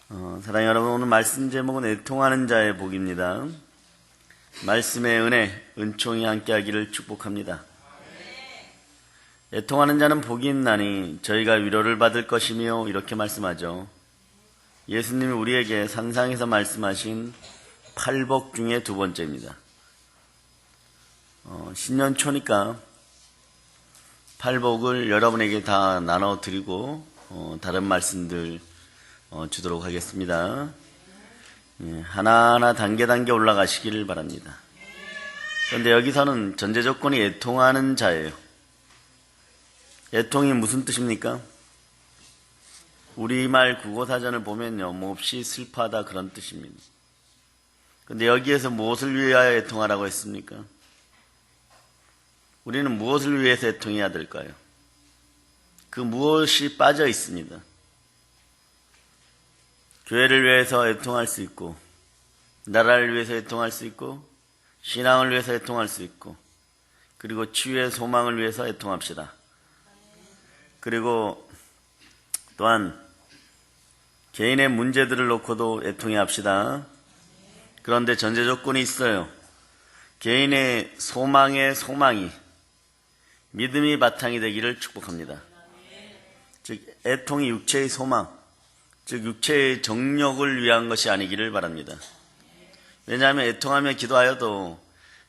사랑하는 여러분, 오늘 말씀 제목은 애통하는 자의 복입니다. 말씀의 은혜, 은총이 함께하기를 축복합니다. 애통하는 자는 복이 있나니 저희가 위로를 받을 것이며, 이렇게 말씀하죠. 예수님이 우리에게 산상에서 말씀하신 팔복 중에 두 번째입니다. 신년 초니까 팔복을 여러분에게 다 나눠드리고 다른 말씀들 주도록 하겠습니다. 하나하나 단계 올라가시기를 바랍니다. 그런데 여기서는 전제 조건이 애통하는 자예요. 애통이 무슨 뜻입니까? 우리말 국어사전을 보면요, 몹시 슬퍼하다, 그런 뜻입니다. 그런데 여기에서 무엇을 위하여 애통하라고 했습니까? 우리는 무엇을 위해서 애통해야 될까요? 그 무엇이 빠져 있습니다. 교회를 위해서 애통할 수 있고, 나라를 위해서 애통할 수 있고, 신앙을 위해서 애통할 수 있고, 그리고 치유의 소망을 위해서 애통합시다. 그리고 또한 개인의 문제들을 놓고도 애통해야 합시다. 그런데 전제 조건이 있어요. 개인의 소망이 믿음이 바탕이 되기를 축복합니다. 즉, 애통이 육체의 소망, 즉 육체의 정욕을 위한 것이 아니기를 바랍니다. 왜냐하면 애통하며 기도하여도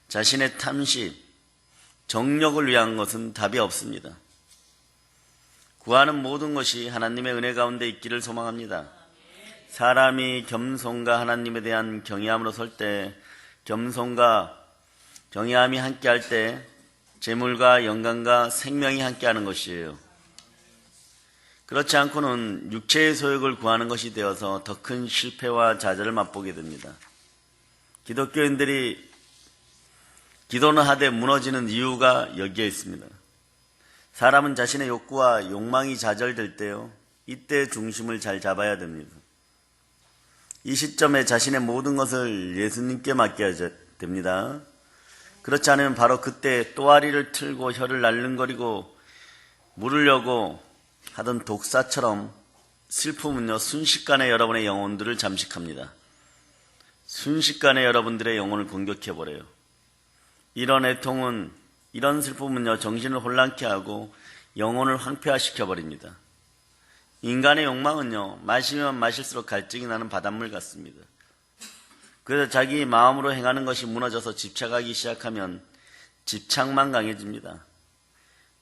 자신의 탐심, 정욕을 위한 것은 답이 없습니다. 구하는 모든 것이 하나님의 은혜 가운데 있기를 소망합니다. 사람이 겸손과 하나님에 대한 경외함으로 설 때, 겸손과 경외함이 함께할 때 재물과 영광과 생명이 함께하는 것이에요. 그렇지 않고는 육체의 소욕을 구하는 것이 되어서 더 큰 실패와 좌절을 맛보게 됩니다. 기독교인들이 기도는 하되 무너지는 이유가 여기에 있습니다. 사람은 자신의 욕구와 욕망이 좌절될 때요, 이때 중심을 잘 잡아야 됩니다. 이 시점에 자신의 모든 것을 예수님께 맡겨야 됩니다. 그렇지 않으면 바로 그때 또아리를 틀고 혀를 날름거리고 물으려고 하던 독사처럼 슬픔은요, 순식간에 여러분의 영혼들을 잠식합니다. 순식간에 여러분들의 영혼을 공격해버려요. 이런 애통은, 이런 슬픔은요, 정신을 혼란케 하고 영혼을 황폐화시켜버립니다. 인간의 욕망은요, 마시면 마실수록 갈증이 나는 바닷물 같습니다. 그래서 자기 마음으로 행하는 것이 무너져서 집착하기 시작하면 집착만 강해집니다.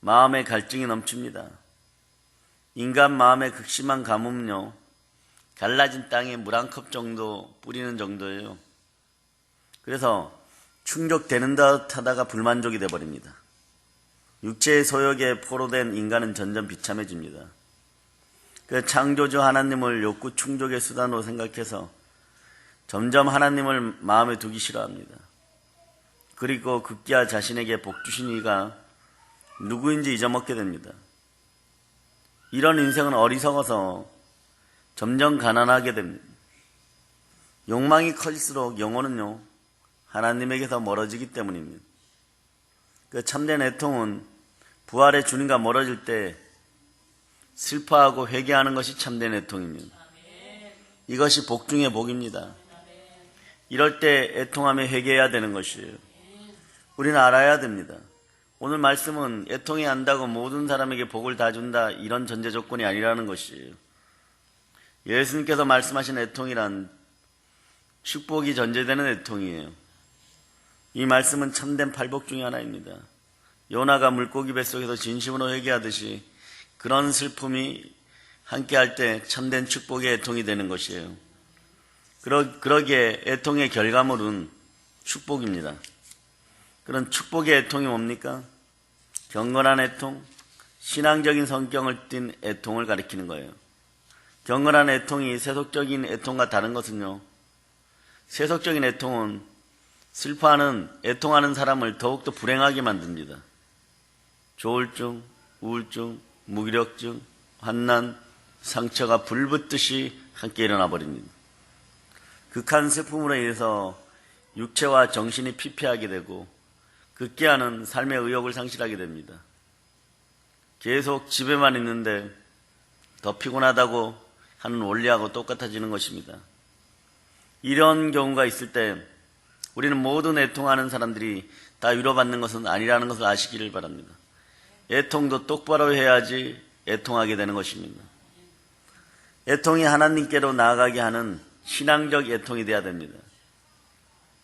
마음에 갈증이 넘칩니다. 인간 마음의 극심한 가뭄은요, 갈라진 땅에 물 한 컵 정도 뿌리는 정도예요. 그래서 충족되는 듯 하다가 불만족이 되어버립니다. 육체의 소욕에 포로된 인간은 점점 비참해집니다. 그 창조주 하나님을 욕구 충족의 수단으로 생각해서 점점 하나님을 마음에 두기 싫어합니다. 그리고 급기야 자신에게 복 주신 이가 누구인지 잊어먹게 됩니다. 이런 인생은 어리석어서 점점 가난하게 됩니다. 욕망이 커질수록 영혼은요, 하나님에게서 멀어지기 때문입니다. 그 참된 애통은 부활의 주님과 멀어질 때 슬퍼하고 회개하는 것이 참된 애통입니다. 이것이 복 중의 복입니다. 이럴 때 애통하며 회개해야 되는 것이에요. 우리는 알아야 됩니다. 오늘 말씀은 애통해야 한다고 모든 사람에게 복을 다 준다, 이런 전제 조건이 아니라는 것이에요. 예수님께서 말씀하신 애통이란 축복이 전제되는 애통이에요. 이 말씀은 참된 팔복 중의 하나입니다. 요나가 물고기 뱃속에서 진심으로 회개하듯이 그런 슬픔이 함께할 때 참된 축복의 애통이 되는 것이에요. 그러기에 애통의 결과물은 축복입니다. 그런 축복의 애통이 뭡니까? 경건한 애통, 신앙적인 성격을 띤 애통을 가리키는 거예요. 경건한 애통이 세속적인 애통과 다른 것은요, 세속적인 애통은 슬퍼하는, 애통하는 사람을 더욱더 불행하게 만듭니다. 조울증, 우울증, 무기력증, 환난, 상처가 불붙듯이 함께 일어나 버립니다. 극한 슬픔으로 인해서 육체와 정신이 피폐하게 되고 급기야는 삶의 의욕을 상실하게 됩니다. 계속 집에만 있는데 더 피곤하다고 하는 원리하고 똑같아지는 것입니다. 이런 경우가 있을 때 우리는 모든 애통하는 사람들이 다 위로받는 것은 아니라는 것을 아시기를 바랍니다. 애통도 똑바로 해야지 애통하게 되는 것입니다. 애통이 하나님께로 나아가게 하는 신앙적 애통이 되어야 됩니다.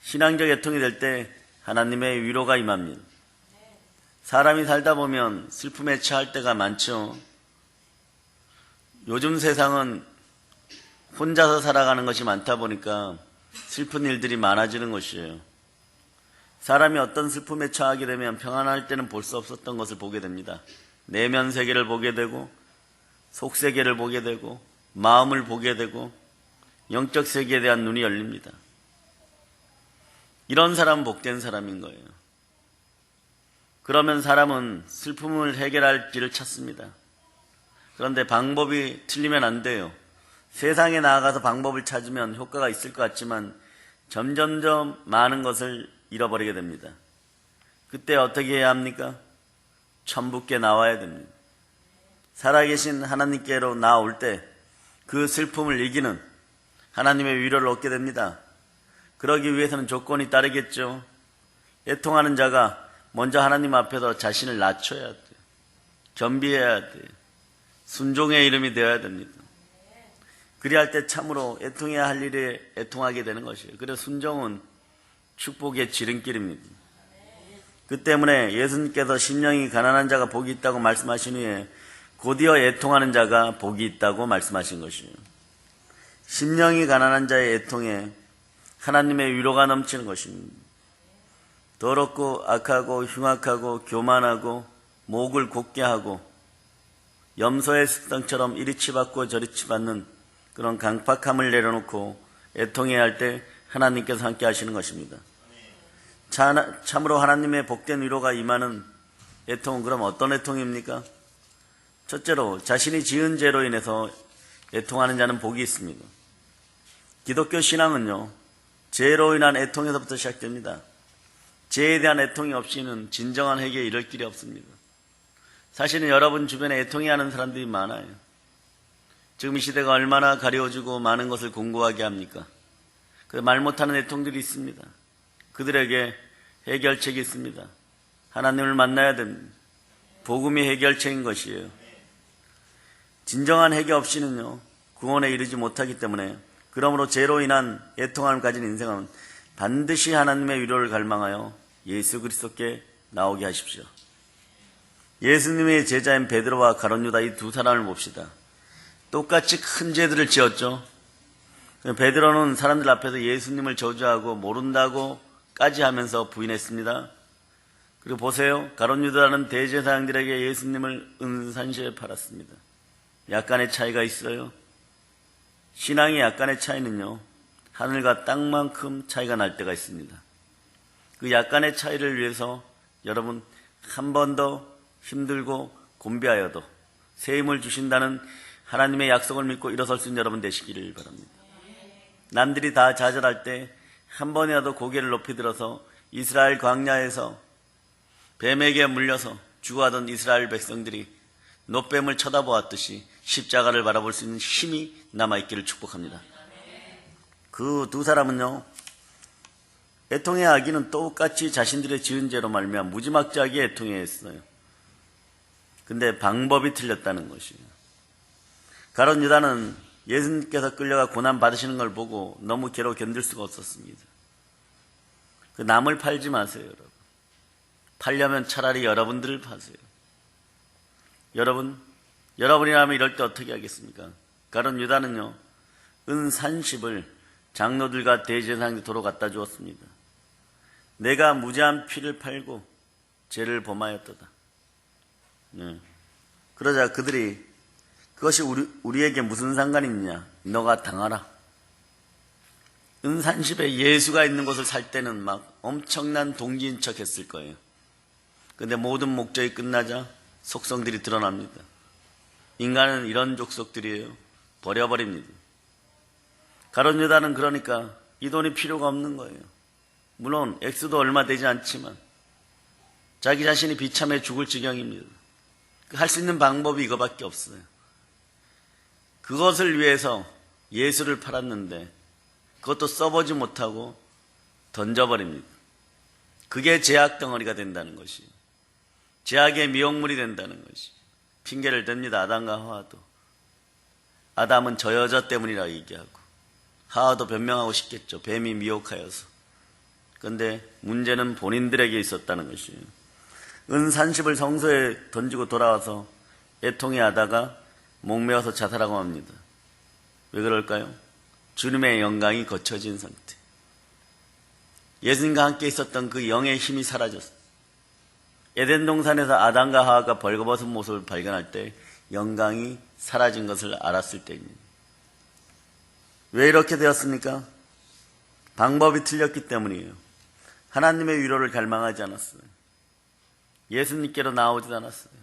신앙적 애통이 될 때 하나님의 위로가 임합니다. 사람이 살다 보면 슬픔에 처할 때가 많죠. 요즘 세상은 혼자서 살아가는 것이 많다 보니까 슬픈 일들이 많아지는 것이에요. 사람이 어떤 슬픔에 처하게 되면 평안할 때는 볼 수 없었던 것을 보게 됩니다. 내면 세계를 보게 되고 속 세계를 보게 되고 마음을 보게 되고 영적 세계에 대한 눈이 열립니다. 이런 사람은 복된 사람인 거예요. 그러면 사람은 슬픔을 해결할 길을 찾습니다. 그런데 방법이 틀리면 안 돼요. 세상에 나아가서 방법을 찾으면 효과가 있을 것 같지만 점점점 많은 것을 잃어버리게 됩니다. 그때 어떻게 해야 합니까? 천부께 나와야 됩니다. 살아계신 하나님께로 나올 때 그 슬픔을 이기는 하나님의 위로를 얻게 됩니다. 그러기 위해서는 조건이 따르겠죠. 애통하는 자가 먼저 하나님 앞에서 자신을 낮춰야 돼요. 겸비해야 돼요. 순종의 이름이 되어야 됩니다. 그리할 때 참으로 애통해야 할 일에 애통하게 되는 것이에요. 그래서 순종은 축복의 지름길입니다. 그 때문에 예수님께서 심령이 가난한 자가 복이 있다고 말씀하신 후에 곧이어 애통하는 자가 복이 있다고 말씀하신 것이에요. 심령이 가난한 자의 애통에 하나님의 위로가 넘치는 것입니다. 더럽고 악하고 흉악하고 교만하고 목을 곧게 하고 염소의 습성처럼 이리 치받고 저리 치받는 그런 강팍함을 내려놓고 애통해야 할 때 하나님께서 함께 하시는 것입니다. 참으로 하나님의 복된 위로가 임하는 애통은 그럼 어떤 애통입니까? 첫째로 자신이 지은 죄로 인해서 애통하는 자는 복이 있습니다. 기독교 신앙은요, 죄로 인한 애통에서부터 시작됩니다. 죄에 대한 애통이 없이는 진정한 회개에 이를 길이 없습니다. 사실은 여러분 주변에 애통해하는 사람들이 많아요. 지금 이 시대가 얼마나 가려워지고 많은 것을 공고하게 합니까? 말 못하는 애통들이 있습니다. 그들에게 해결책이 있습니다. 하나님을 만나야 됩니다. 복음이 해결책인 것이에요. 진정한 회개 없이는요, 구원에 이르지 못하기 때문에 그러므로 죄로 인한 애통함을 가진 인생은 반드시 하나님의 위로를 갈망하여 예수 그리스도께 나오게 하십시오. 예수님의 제자인 베드로와 가룟 유다 이 두 사람을 봅시다. 똑같이 큰 죄들을 지었죠. 베드로는 사람들 앞에서 예수님을 저주하고 모른다고까지 하면서 부인했습니다. 그리고 보세요. 가룟 유다는 대제사장들에게 예수님을 은산시에 팔았습니다. 약간의 차이가 있어요. 신앙의 약간의 차이는요, 하늘과 땅만큼 차이가 날 때가 있습니다. 그 약간의 차이를 위해서 여러분 한 번 더 힘들고 곤비하여도 새 힘을 주신다는 하나님의 약속을 믿고 일어설 수 있는 여러분 되시기를 바랍니다. 남들이 다 좌절할 때 한 번이라도 고개를 높이 들어서 이스라엘 광야에서 뱀에게 물려서 죽어가던 이스라엘 백성들이 노뱀을 쳐다보았듯이 십자가를 바라볼 수 있는 힘이 남아있기를 축복합니다. 그 두 사람은요, 애통해야 하기는 똑같이 자신들의 지은 죄로 말미암아 무지막지하게 애통해야 했어요. 근데 방법이 틀렸다는 것이에요. 가룟 유다는 예수님께서 끌려가 고난 받으시는 걸 보고 너무 괴로워 견딜 수가 없었습니다. 그 남을 팔지 마세요, 여러분. 팔려면 차라리 여러분들을 파세요. 여러분이라면 이럴 때 어떻게 하겠습니까? 가룟 유다는요, 은 30을 장로들과 대제사장들 도로 갖다 주었습니다. 내가 무죄한 피를 팔고 죄를 범하였도다. 그러자 그들이 그것이 우리에게 무슨 상관이 있냐? 너가 당하라. 은 30에 예수가 있는 곳을 살 때는 막 엄청난 동지인 척 했을 거예요. 근데 모든 목적이 끝나자 속성들이 드러납니다. 인간은 이런 족속들이에요. 버려버립니다. 가룟 유다는 그러니까 이 돈이 필요가 없는 거예요. 물론 액수도 얼마 되지 않지만 자기 자신이 비참해 죽을 지경입니다. 할 수 있는 방법이 이거밖에 없어요. 그것을 위해서 예수를 팔았는데 그것도 써보지 못하고 던져버립니다. 그게 제약 덩어리가 된다는 것이, 제약의 미혹물이 된다는 것이 핑계를 댑니다. 아담과 하와도. 아담은 저 여자 때문이라 얘기하고 하와도 변명하고 싶겠죠. 뱀이 미혹하여서. 그런데 문제는 본인들에게 있었다는 것이에요. 은 30을 성소에 던지고 돌아와서 애통해 하다가 목매어서 자살하고 합니다. 왜 그럴까요? 주님의 영광이 거쳐진 상태. 예수님과 함께 있었던 그 영의 힘이 사라졌어요. 에덴 동산에서 아담과 하와가 벌거벗은 모습을 발견할 때 영광이 사라진 것을 알았을 때입니다. 왜 이렇게 되었습니까? 방법이 틀렸기 때문이에요. 하나님의 위로를 갈망하지 않았어요. 예수님께로 나오지 않았어요.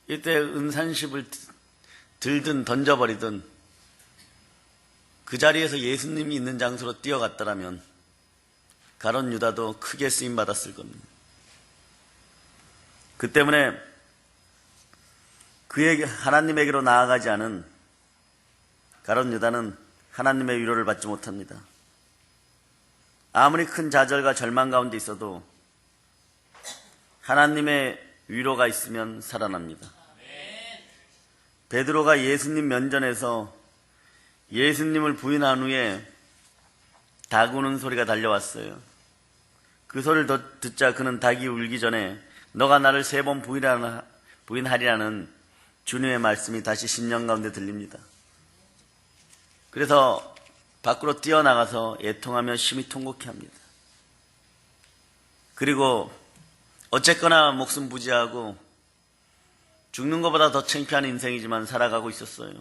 이때 은산십을 들든 던져버리든 그 자리에서 예수님이 있는 장소로 뛰어갔더라면 가룟 유다도 크게 쓰임받았을 겁니다. 그 때문에 그에게 하나님에게로 나아가지 않은 가룟 유다는 하나님의 위로를 받지 못합니다. 아무리 큰 좌절과 절망 가운데 있어도 하나님의 위로가 있으면 살아납니다. 베드로가 예수님 면전에서 예수님을 부인한 후에 닭 우는 소리가 달려왔어요. 그 소리를 듣자 그는 닭이 울기 전에 너가 나를 3번 부인하리라는 주님의 말씀이 다시 심령 가운데 들립니다. 그래서 밖으로 뛰어나가서 애통하며 심히 통곡해합니다. 그리고 어쨌거나 목숨 부지하고 죽는 것보다 더 창피한 인생이지만 살아가고 있었어요.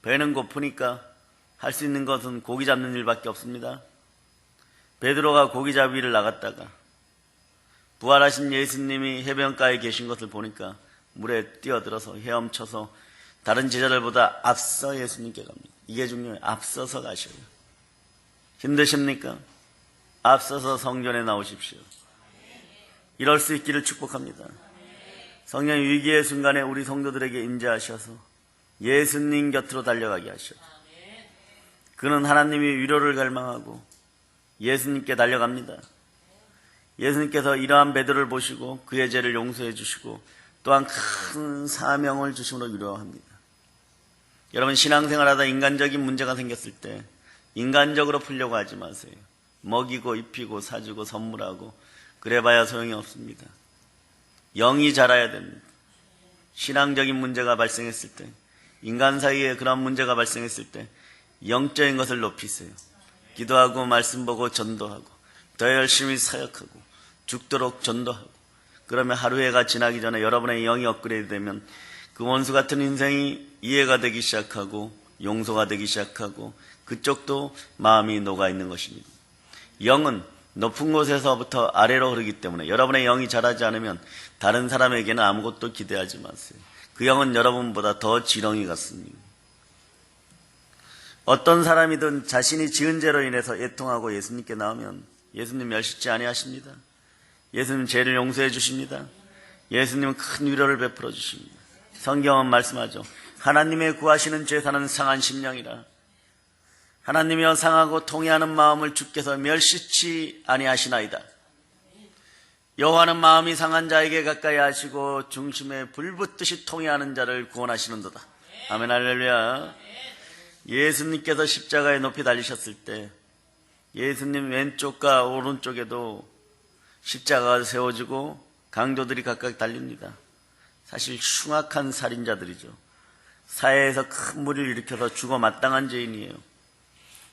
배는 고프니까 할 수 있는 것은 고기 잡는 일밖에 없습니다. 베드로가 고기 잡이를 나갔다가 부활하신 예수님이 해변가에 계신 것을 보니까 물에 뛰어들어서 헤엄쳐서 다른 제자들보다 앞서 예수님께 갑니다. 이게 중요해요. 앞서서 가셔요. 힘드십니까? 앞서서 성전에 나오십시오. 이럴 수 있기를 축복합니다. 성령 위기의 순간에 우리 성도들에게 임재하셔서 예수님 곁으로 달려가게 하셔서 그는 하나님이 위로를 갈망하고 예수님께 달려갑니다. 예수님께서 이러한 베드로를 보시고 그의 죄를 용서해 주시고 또한 큰 사명을 주심으로 위로합니다. 여러분, 신앙생활하다 인간적인 문제가 생겼을 때 인간적으로 풀려고 하지 마세요. 먹이고 입히고 사주고 선물하고 그래봐야 소용이 없습니다. 영이 자라야 됩니다. 신앙적인 문제가 발생했을 때, 인간 사이에 그런 문제가 발생했을 때 영적인 것을 높이세요. 기도하고 말씀 보고 전도하고 더 열심히 사역하고 죽도록 전도하고, 그러면 하루해가 지나기 전에 여러분의 영이 업그레이드 되면 그 원수 같은 인생이 이해가 되기 시작하고 용서가 되기 시작하고 그쪽도 마음이 녹아있는 것입니다. 영은 높은 곳에서부터 아래로 흐르기 때문에 여러분의 영이 자라지 않으면 다른 사람에게는 아무것도 기대하지 마세요. 그 영은 여러분보다 더 지렁이 같습니다. 어떤 사람이든 자신이 지은 죄로 인해서 애통하고 예수님께 나오면 예수님 멸시치 아니하십니다. 예수님 죄를 용서해 주십니다. 예수님은 큰 위로를 베풀어 주십니다. 성경은 말씀하죠. 하나님의 구하시는 죄사는 상한 심령이라. 하나님이여 상하고 통회하는 마음을 주께서 멸시치 아니하시나이다. 여호와는 마음이 상한 자에게 가까이 하시고 중심에 불붙듯이 통회하는 자를 구원하시는도다. 아멘, 할렐루야. 예수님께서 십자가에 높이 달리셨을 때 예수님 왼쪽과 오른쪽에도 십자가가 세워지고 강도들이 각각 달립니다. 사실 흉악한 살인자들이죠. 사회에서 큰 무리를 일으켜서 죽어 마땅한 죄인이에요.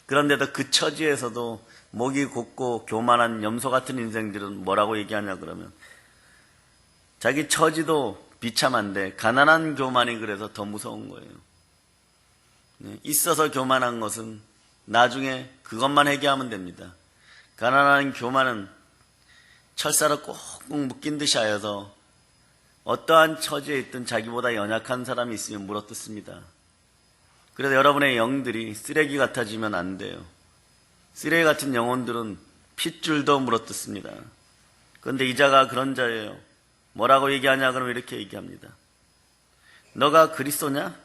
그런데도 그 처지에서도 목이 곧고 교만한 염소 같은 인생들은 뭐라고 얘기하냐 그러면 자기 처지도 비참한데 가난한 교만이 그래서 더 무서운 거예요. 있어서 교만한 것은 나중에 그것만 해결하면 됩니다. 가난한 교만은 철사로 꽁꽁 묶인 듯이 하여서 어떠한 처지에 있든 자기보다 연약한 사람이 있으면 물어뜯습니다. 그래서 여러분의 영들이 쓰레기 같아지면 안 돼요. 쓰레기 같은 영혼들은 핏줄도 물어뜯습니다. 그런데 이 자가 그런 자예요. 뭐라고 얘기하냐 그러면 이렇게 얘기합니다. 너가 그리스도냐?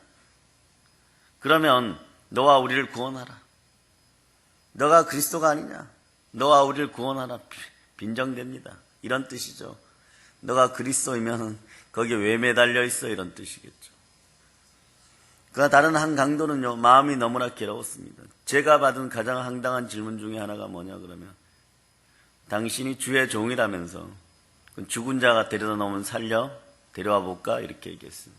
그러면 너와 우리를 구원하라. 너가 그리스도가 아니냐? 너와 우리를 구원하라. 빈정됩니다. 이런 뜻이죠. 너가 그리스도이면 거기에 왜 매달려 있어? 이런 뜻이겠죠. 그가 다른 한 강도는요, 마음이 너무나 괴로웠습니다. 제가 받은 가장 황당한 질문 중에 하나가 뭐냐 그러면, 당신이 주의 종이라면서 죽은 자가 데려다 놓으면 살려? 데려와 볼까? 이렇게 얘기했어요.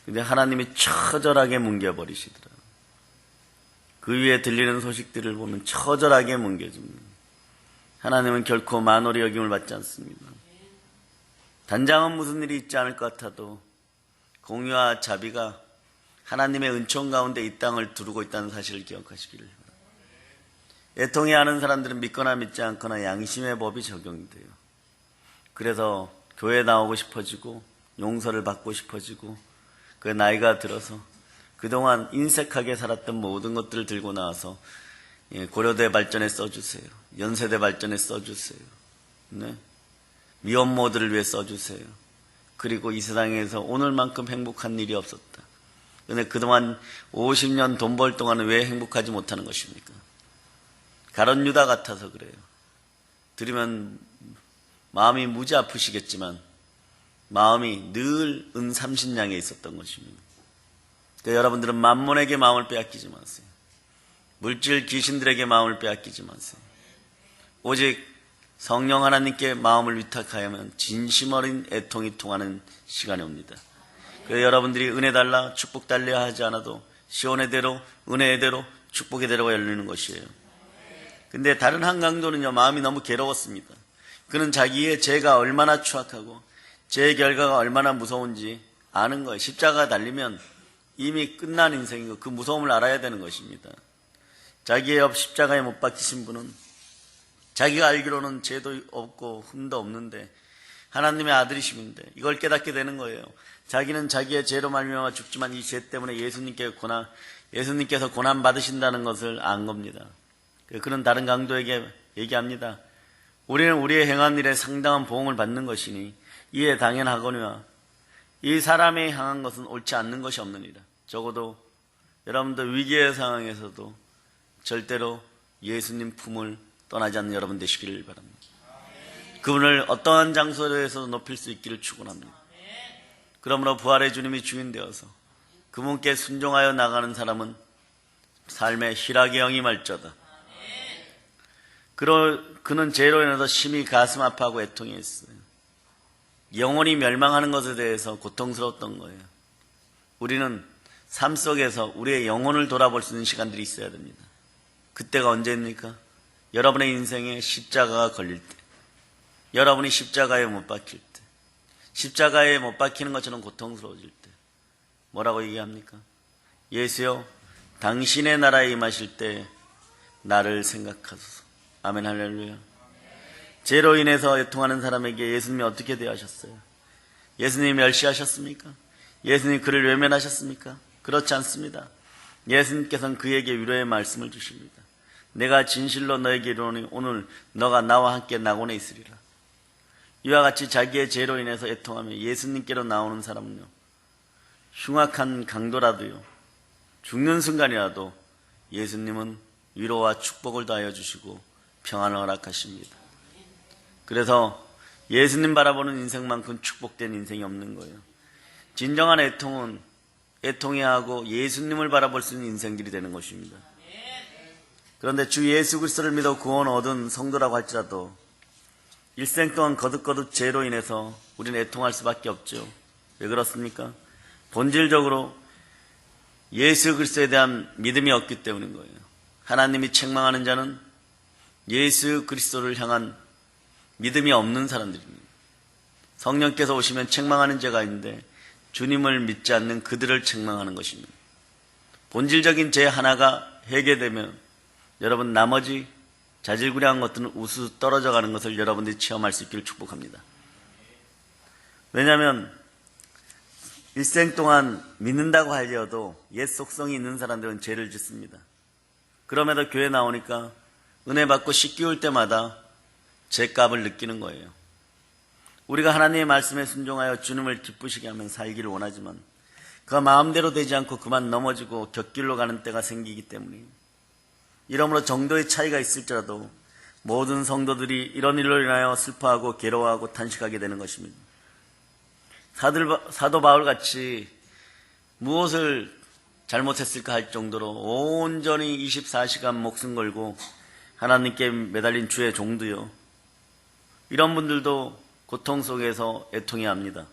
근데 하나님이 처절하게 뭉개버리시더라. 그 위에 들리는 소식들을 보면 처절하게 뭉개집니다. 하나님은 결코 만홀히 여김을 받지 않습니다. 단장은 무슨 일이 있지 않을 것 같아도 공의와 자비가 하나님의 은총 가운데 이 땅을 두르고 있다는 사실을 기억하시기를 바랍니다. 애통해하는 사람들은 믿거나 믿지 않거나 양심의 법이 적용이 돼요. 그래서 교회 나오고 싶어지고 용서를 받고 싶어지고, 그 나이가 들어서 그동안 인색하게 살았던 모든 것들을 들고 나와서 고려대 발전에 써주세요. 연세대 발전에 써주세요. 네? 미혼모들을 위해 써주세요. 그리고 이 세상에서 오늘만큼 행복한 일이 없었다. 근데 그동안 50년 돈 벌 동안은 왜 행복하지 못하는 것입니까? 가룟 유다 같아서 그래요. 들으면 마음이 무지 아프시겠지만 마음이 늘 은삼신양에 있었던 것입니다. 그러니까 여러분들은 만몬에게 마음을 빼앗기지 마세요. 물질 귀신들에게 마음을 빼앗기지 마세요. 오직 성령 하나님께 마음을 위탁하면 진심 어린 애통이 통하는 시간이 옵니다. 그래서 여러분들이 은혜 달라 축복 달려 하지 않아도 시온의 대로 은혜의 대로 축복의 대로가 열리는 것이에요. 근데 다른 한 강도는요, 마음이 너무 괴로웠습니다. 그는 자기의 죄가 얼마나 추악하고 죄의 결과가 얼마나 무서운지 아는 거예요. 십자가 달리면 이미 끝난 인생이고 그 무서움을 알아야 되는 것입니다. 자기의 옆 십자가에 못 박히신 분은 자기가 알기로는 죄도 없고 흠도 없는데 하나님의 아들이심인데 이걸 깨닫게 되는 거예요. 자기는 자기의 죄로 말미암아 죽지만 이 죄 때문에 예수님께서 고난 받으신다는 것을 안 겁니다. 그는 다른 강도에게 얘기합니다. 우리는 우리의 행한 일에 상당한 보응을 받는 것이니 이에 당연하거니와 이 사람이 향한 것은 옳지 않는 것이 없느니라. 적어도 여러분들 위기의 상황에서도 절대로 예수님 품을 떠나지 않는 여러분 되시기를 바랍니다. 그분을 어떠한 장소에서도 높일 수 있기를 축원합니다. 그러므로 부활의 주님이 주인 되어서 그분께 순종하여 나가는 사람은 삶의 희락의 영이 말쩌다. 그는 죄로 인해서 심히 가슴 아파하고 애통했어요. 영혼이 멸망하는 것에 대해서 고통스러웠던 거예요. 우리는 삶 속에서 우리의 영혼을 돌아볼 수 있는 시간들이 있어야 됩니다. 그때가 언제입니까? 여러분의 인생에 십자가가 걸릴 때, 여러분이 십자가에 못 박힐 때, 십자가에 못 박히는 것처럼 고통스러워질 때 뭐라고 얘기합니까? 예수여, 당신의 나라에 임하실 때 나를 생각하소서. 아멘 할렐루야. 죄로 인해서 애통하는 사람에게 예수님이 어떻게 대하셨어요? 예수님이 멸시하셨습니까? 예수님이 그를 외면하셨습니까? 그렇지 않습니다. 예수님께서는 그에게 위로의 말씀을 주십니다. 내가 진실로 너에게 이르노니 오늘 너가 나와 함께 낙원에 있으리라. 이와 같이 자기의 죄로 인해서 애통하며 예수님께로 나오는 사람은요, 흉악한 강도라도요, 죽는 순간이라도 예수님은 위로와 축복을 더하여 주시고 평안을 허락하십니다. 그래서 예수님 바라보는 인생만큼 축복된 인생이 없는 거예요. 진정한 애통은 애통해하고 예수님을 바라볼 수 있는 인생들이 되는 것입니다. 그런데 주 예수 그리스도를 믿어 구원 얻은 성도라고 할지라도 일생 동안 거듭거듭 죄로 인해서 우리는 애통할 수밖에 없죠. 왜 그렇습니까? 본질적으로 예수 그리스도에 대한 믿음이 없기 때문인 거예요. 하나님이 책망하는 자는 예수 그리스도를 향한 믿음이 없는 사람들입니다. 성령께서 오시면 책망하는 자가 있는데 주님을 믿지 않는 그들을 책망하는 것입니다. 본질적인 죄 하나가 해결되면 여러분 나머지 자질구레한 것들은 우수 떨어져 가는 것을 여러분들이 체험할 수 있기를 축복합니다. 왜냐하면 일생 동안 믿는다고 하려도 옛 속성이 있는 사람들은 죄를 짓습니다. 그럼에도 교회 나오니까 은혜 받고 씻기울 때마다 죄값을 느끼는 거예요. 우리가 하나님의 말씀에 순종하여 주님을 기쁘시게 하면 살기를 원하지만 그가 마음대로 되지 않고 그만 넘어지고 곁길로 가는 때가 생기기 때문에 이러므로 정도의 차이가 있을지라도 모든 성도들이 이런 일로 인하여 슬퍼하고 괴로워하고 탄식하게 되는 것입니다. 사도 바울같이 무엇을 잘못했을까 할 정도로 온전히 24시간 목숨 걸고 하나님께 매달린 주의 종도요, 이런 분들도 고통 속에서 애통해야 합니다.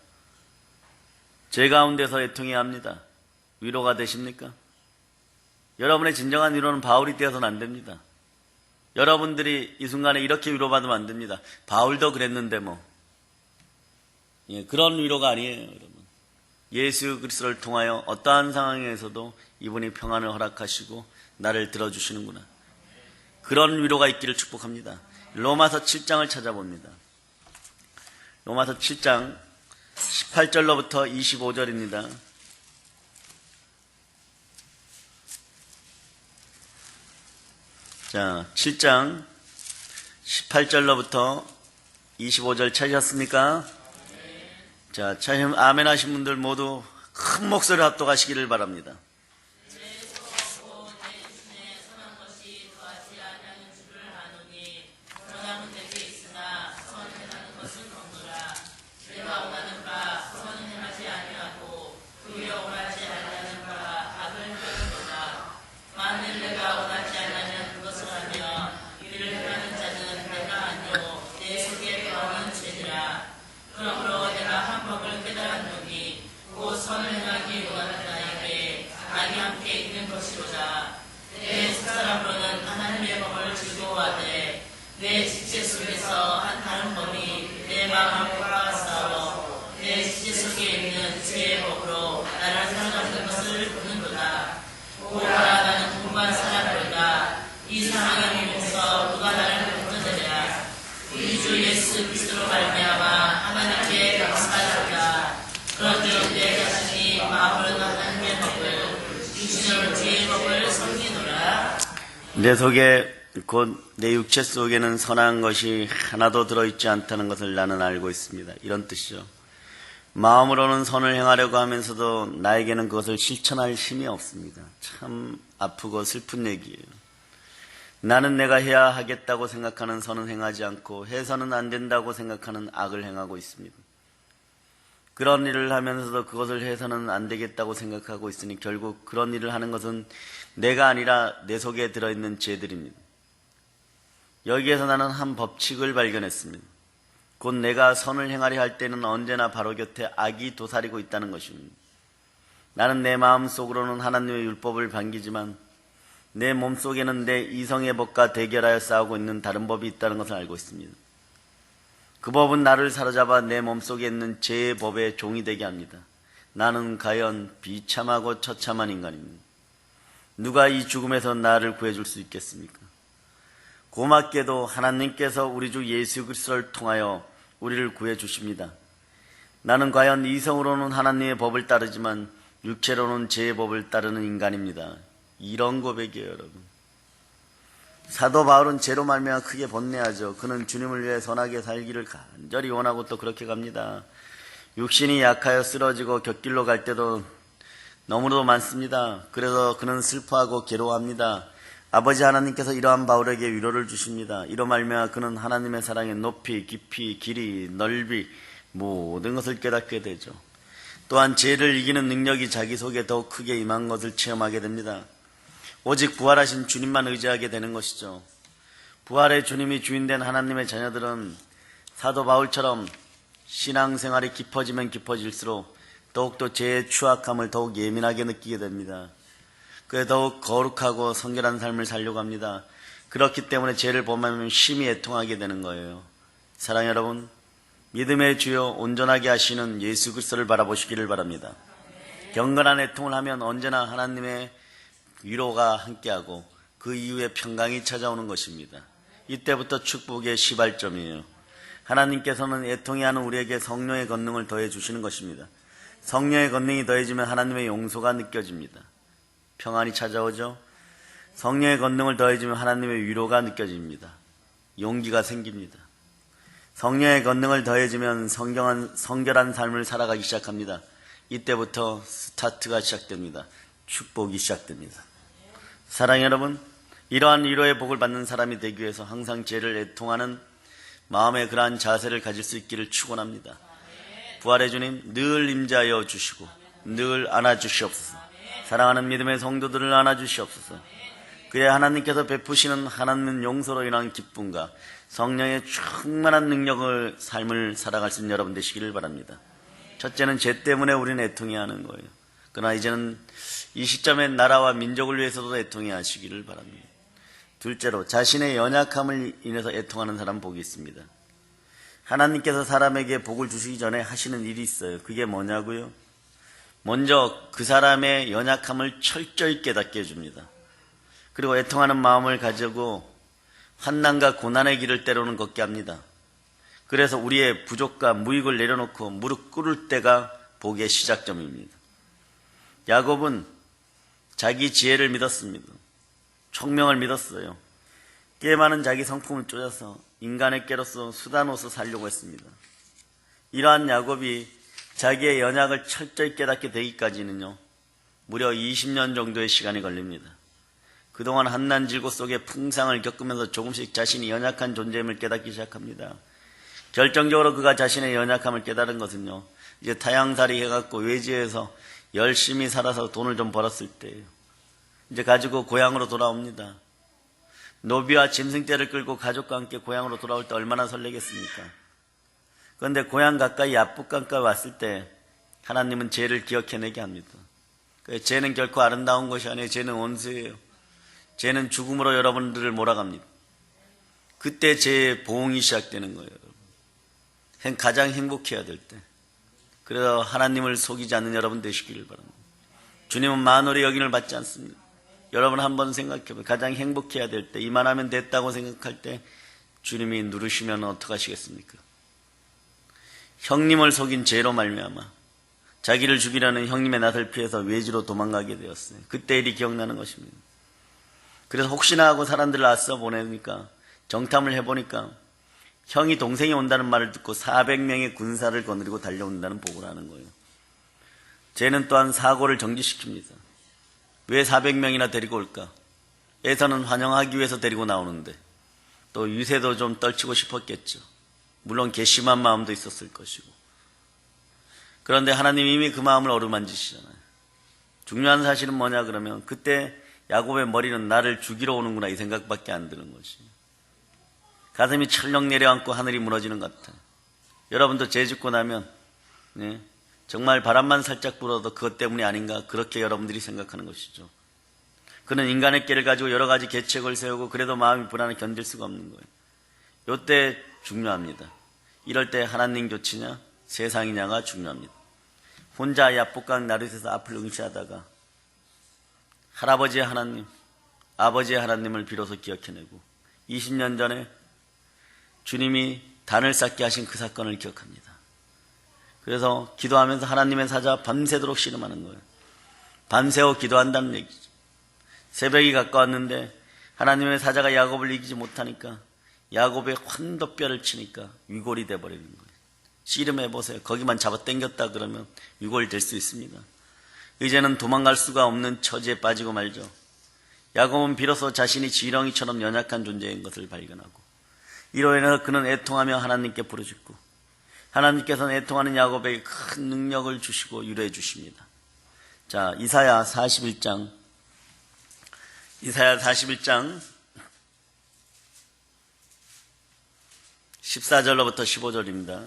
죄 가운데서 애통해야 합니다. 위로가 되십니까? 여러분의 진정한 위로는 바울이 되어서는 안 됩니다. 여러분들이 이 순간에 이렇게 위로받으면 안 됩니다. 바울도 그랬는데 그런 위로가 아니에요, 여러분. 예수 그리스도를 통하여 어떠한 상황에서도 이분이 평안을 허락하시고 나를 들어주시는구나. 그런 위로가 있기를 축복합니다. 로마서 7장을 찾아봅니다. 로마서 7장 18절로부터 25절입니다. 자, 7장 18절로부터 25절 찾으셨습니까? 자, 찾으시면 아멘 하신 분들 모두 큰 목소리로 합독하시기를 바랍니다. 내 지체 속에서 한 다른 법이 내 마음을 파악하사로 내 지체 속에 있는 죄의 법으로 나를 사랑하는 것을 보는도다. 오라 나는 공부한 사람들이다. 이 상황에 비해서 누가 나를 건져내랴. 우리 주 예수 그리스도로 말미암아 하나님께 감사하리라. 그런즉 내 자신이 마음으로 하나님의 법을 육신으로 죄의 법을 섬기노라. 내 속에 곧 내 육체 속에는 선한 것이 하나도 들어있지 않다는 것을 나는 알고 있습니다. 이런 뜻이죠. 마음으로는 선을 행하려고 하면서도 나에게는 그것을 실천할 힘이 없습니다. 참 아프고 슬픈 얘기예요. 나는 내가 해야 하겠다고 생각하는 선은 행하지 않고 해서는 안 된다고 생각하는 악을 행하고 있습니다. 그런 일을 하면서도 그것을 해서는 안 되겠다고 생각하고 있으니 결국 그런 일을 하는 것은 내가 아니라 내 속에 들어있는 죄들입니다. 여기에서 나는 한 법칙을 발견했습니다. 곧 내가 선을 행하려 할 때는 언제나 바로 곁에 악이 도사리고 있다는 것입니다. 나는 내 마음속으로는 하나님의 율법을 반기지만 내 몸속에는 내 이성의 법과 대결하여 싸우고 있는 다른 법이 있다는 것을 알고 있습니다. 그 법은 나를 사로잡아 내 몸속에 있는 죄의 법의 종이 되게 합니다. 나는 과연 비참하고 처참한 인간입니다. 누가 이 죽음에서 나를 구해줄 수 있겠습니까? 고맙게도 하나님께서 우리 주 예수 그리스도를 통하여 우리를 구해 주십니다. 나는 과연 이성으로는 하나님의 법을 따르지만 육체로는 죄의 법을 따르는 인간입니다. 이런 고백이에요, 여러분. 사도 바울은 죄로 말미암아 크게 번뇌하죠. 그는 주님을 위해 선하게 살기를 간절히 원하고 또 그렇게 갑니다. 육신이 약하여 쓰러지고 곁길로 갈 때도 너무도 많습니다. 그래서 그는 슬퍼하고 괴로워합니다. 아버지 하나님께서 이러한 바울에게 위로를 주십니다. 이로 말미암아 그는 하나님의 사랑의 높이, 깊이, 길이, 넓이 모든 것을 깨닫게 되죠. 또한 죄를 이기는 능력이 자기 속에 더욱 크게 임한 것을 체험하게 됩니다. 오직 부활하신 주님만 의지하게 되는 것이죠. 부활의 주님이 주인된 하나님의 자녀들은 사도 바울처럼 신앙생활이 깊어지면 깊어질수록 더욱더 죄의 추악함을 더욱 예민하게 느끼게 됩니다. 그에 더욱 거룩하고 성결한 삶을 살려고 합니다. 그렇기 때문에 죄를 범하면 심히 애통하게 되는 거예요. 사랑하는 여러분, 믿음의 주여 온전하게 하시는 예수 그리스도를 바라보시기를 바랍니다. 경건한 애통을 하면 언제나 하나님의 위로가 함께하고 그 이후에 평강이 찾아오는 것입니다. 이때부터 축복의 시발점이에요. 하나님께서는 애통해 하는 우리에게 성령의 권능을 더해 주시는 것입니다. 성령의 권능이 더해지면 하나님의 용서가 느껴집니다. 평안이 찾아오죠. 성령의 권능을 더해지면 하나님의 위로가 느껴집니다. 용기가 생깁니다. 성령의 권능을 더해지면 성결한 삶을 살아가기 시작합니다. 이때부터 스타트가 시작됩니다. 축복이 시작됩니다. 사랑하는 여러분, 이러한 위로의 복을 받는 사람이 되기 위해서 항상 죄를 애통하는 마음의 그러한 자세를 가질 수 있기를 축원합니다. 부활의 주님 늘 임재하여 주시고 늘 안아주시옵소서. 사랑하는 믿음의 성도들을 안아주시옵소서. 그의 하나님께서 베푸시는 하나님 용서로 인한 기쁨과 성령의 충만한 능력을 삶을 살아갈 수 있는 여러분 되시기를 바랍니다. 첫째는 죄 때문에 우리는 애통해야 하는 거예요. 그러나 이제는 이 시점에 나라와 민족을 위해서도 애통해야 하시기를 바랍니다. 둘째로 자신의 연약함을 인해서 애통하는 사람 복이 있습니다. 하나님께서 사람에게 복을 주시기 전에 하시는 일이 있어요. 그게 뭐냐고요? 먼저 그 사람의 연약함을 철저히 깨닫게 해줍니다. 그리고 애통하는 마음을 가지고 환난과 고난의 길을 때로는 걷게 합니다. 그래서 우리의 부족과 무익을 내려놓고 무릎 꿇을 때가 복의 시작점입니다. 야곱은 자기 지혜를 믿었습니다. 총명을 믿었어요. 꽤 많은 자기 성품을 쪼여서 인간의 깨로서 수단으로서 살려고 했습니다. 이러한 야곱이 자기의 연약을 철저히 깨닫게 되기까지는요, 무려 20년 정도의 시간이 걸립니다. 그동안 한난질고 속에 풍상을 겪으면서 조금씩 자신이 연약한 존재임을 깨닫기 시작합니다. 결정적으로 그가 자신의 연약함을 깨달은 것은요, 이제 타향살이 해갖고 외지에서 열심히 살아서 돈을 좀 벌었을 때예요. 이제 가지고 고향으로 돌아옵니다. 노비와 짐승떼를 끌고 가족과 함께 고향으로 돌아올 때 얼마나 설레겠습니까? 그런데 고향 가까이 야복강 가까이 왔을 때 하나님은 죄를 기억해내게 합니다. 죄는 결코 아름다운 것이 아니에요. 죄는 원수예요. 죄는 죽음으로 여러분들을 몰아갑니다. 그때 죄의 보응이 시작되는 거예요. 가장 행복해야 될 때. 그래서 하나님을 속이지 않는 여러분 되시기를 바랍니다. 주님은 만월의 여김을 받지 않습니다. 여러분 한번 생각해보세요. 가장 행복해야 될 때, 이만하면 됐다고 생각할 때 주님이 누르시면 어떡하시겠습니까? 형님을 속인 죄로 말미암아 자기를 죽이려는 형님의 낯을 피해서 외지로 도망가게 되었어요. 그때 일이 기억나는 것입니다. 그래서 혹시나 하고 사람들을 앞서 보내니까 정탐을 해보니까 형이 동생이 온다는 말을 듣고 400명의 군사를 거느리고 달려온다는 보고를 하는 거예요. 죄는 또한 사고를 정지시킵니다. 왜 400명이나 데리고 올까? 에서는 환영하기 위해서 데리고 나오는데 또 유세도 좀 떨치고 싶었겠죠. 물론 괘씸한 마음도 있었을 것이고. 그런데 하나님이 이미 그 마음을 어루만지시잖아요. 중요한 사실은 뭐냐 그러면 그때 야곱의 머리는 나를 죽이러 오는구나 이 생각밖에 안 드는 것이. 가슴이 철렁 내려앉고 하늘이 무너지는 것 같아요. 여러분도 죄 짓고 나면 정말 바람만 살짝 불어도 그것 때문이 아닌가 그렇게 여러분들이 생각하는 것이죠. 그는 인간의 깨를 가지고 여러 가지 계책을 세우고 그래도 마음이 불안해 견딜 수가 없는 거예요. 이때 중요합니다. 이럴 때 하나님 곁이냐 세상이냐가 중요합니다. 혼자 야복강 나룻에서 앞을 응시하다가 할아버지의 하나님, 아버지의 하나님을 비로소 기억해내고 20년 전에 주님이 단을 쌓게 하신 그 사건을 기억합니다. 그래서 기도하면서 하나님의 사자 밤새도록 씨름하는 거예요. 밤새워 기도한다는 얘기죠. 새벽이 가까웠는데 하나님의 사자가 야곱을 이기지 못하니까 야곱의 환도뼈를 치니까 위골이 돼버리는 거예요. 씨름해보세요. 거기만 잡아 당겼다 그러면 위골이 될 수 있습니다. 이제는 도망갈 수가 없는 처지에 빠지고 말죠. 야곱은 비로소 자신이 지렁이처럼 연약한 존재인 것을 발견하고 이로 인해서 그는 애통하며 하나님께 부르짖고 하나님께서는 애통하는 야곱에게 큰 능력을 주시고 유래해 주십니다. 자, 이사야 41장 14절로부터 15절입니다.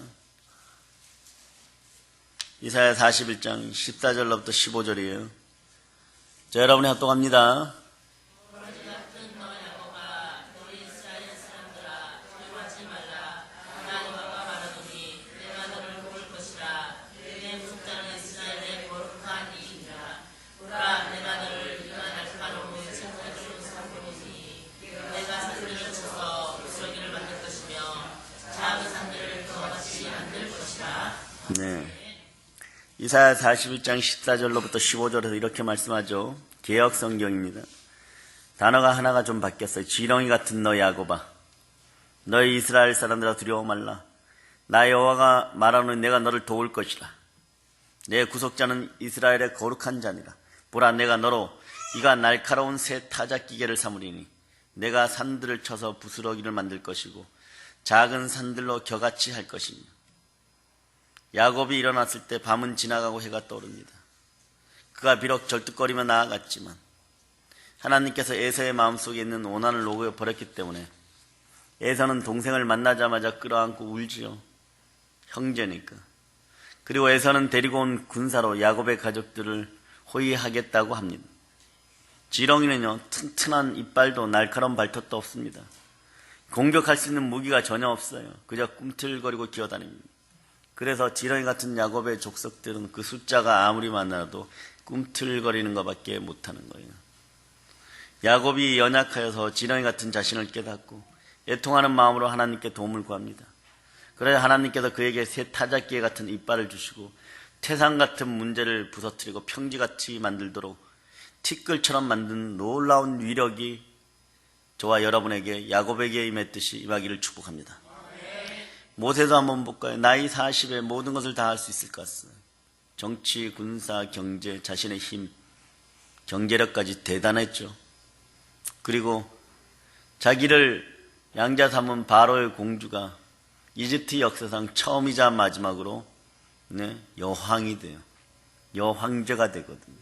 이사야 41장 14절로부터 15절이에요. 자, 여러분이 합독합니다. 네. 이사야 41장 14절로부터 15절에서 이렇게 말씀하죠. 개역 성경입니다. 단어가 하나가 좀 바뀌었어요. 지렁이 같은 너 야곱아, 너희 이스라엘 사람들아 두려워 말라. 나 여호와가 말하노니 내가 너를 도울 것이라. 내 구속자는 이스라엘의 거룩한 자니라. 보라, 내가 너로 이가 날카로운 새 타작기계를 삼으리니 내가 산들을 쳐서 부스러기를 만들 것이고 작은 산들로 겨같이 할 것이며. 야곱이 일어났을 때 밤은 지나가고 해가 떠오릅니다. 그가 비록 절뚝거리며 나아갔지만 하나님께서 에서의 마음속에 있는 오난을 녹여버렸기 때문에 에서는 동생을 만나자마자 끌어안고 울지요. 형제니까. 그리고 에서는 데리고 온 군사로 야곱의 가족들을 호위하겠다고 합니다. 지렁이는요, 튼튼한 이빨도 날카로운 발톱도 없습니다. 공격할 수 있는 무기가 전혀 없어요. 그저 꿈틀거리고 기어다닙니다. 그래서 지렁이 같은 야곱의 족속들은 그 숫자가 아무리 많아도 꿈틀거리는 것밖에 못하는 거예요. 야곱이 연약하여서 지렁이 같은 자신을 깨닫고 애통하는 마음으로 하나님께 도움을 구합니다. 그래야 하나님께서 그에게 새 타작기에 같은 이빨을 주시고 태산 같은 문제를 부서뜨리고 평지같이 만들도록 티끌처럼 만든 놀라운 위력이 저와 여러분에게 야곱에게 임했듯이 임하기를 축복합니다. 모세도 한번 볼까요? 나이 40에 모든 것을 다 할 수 있을 것 같아요. 정치, 군사, 경제, 자신의 힘, 경제력까지 대단했죠. 그리고 자기를 양자 삼은 바로의 공주가 이집트 역사상 처음이자 마지막으로 여왕이 돼요. 여황제가 되거든요.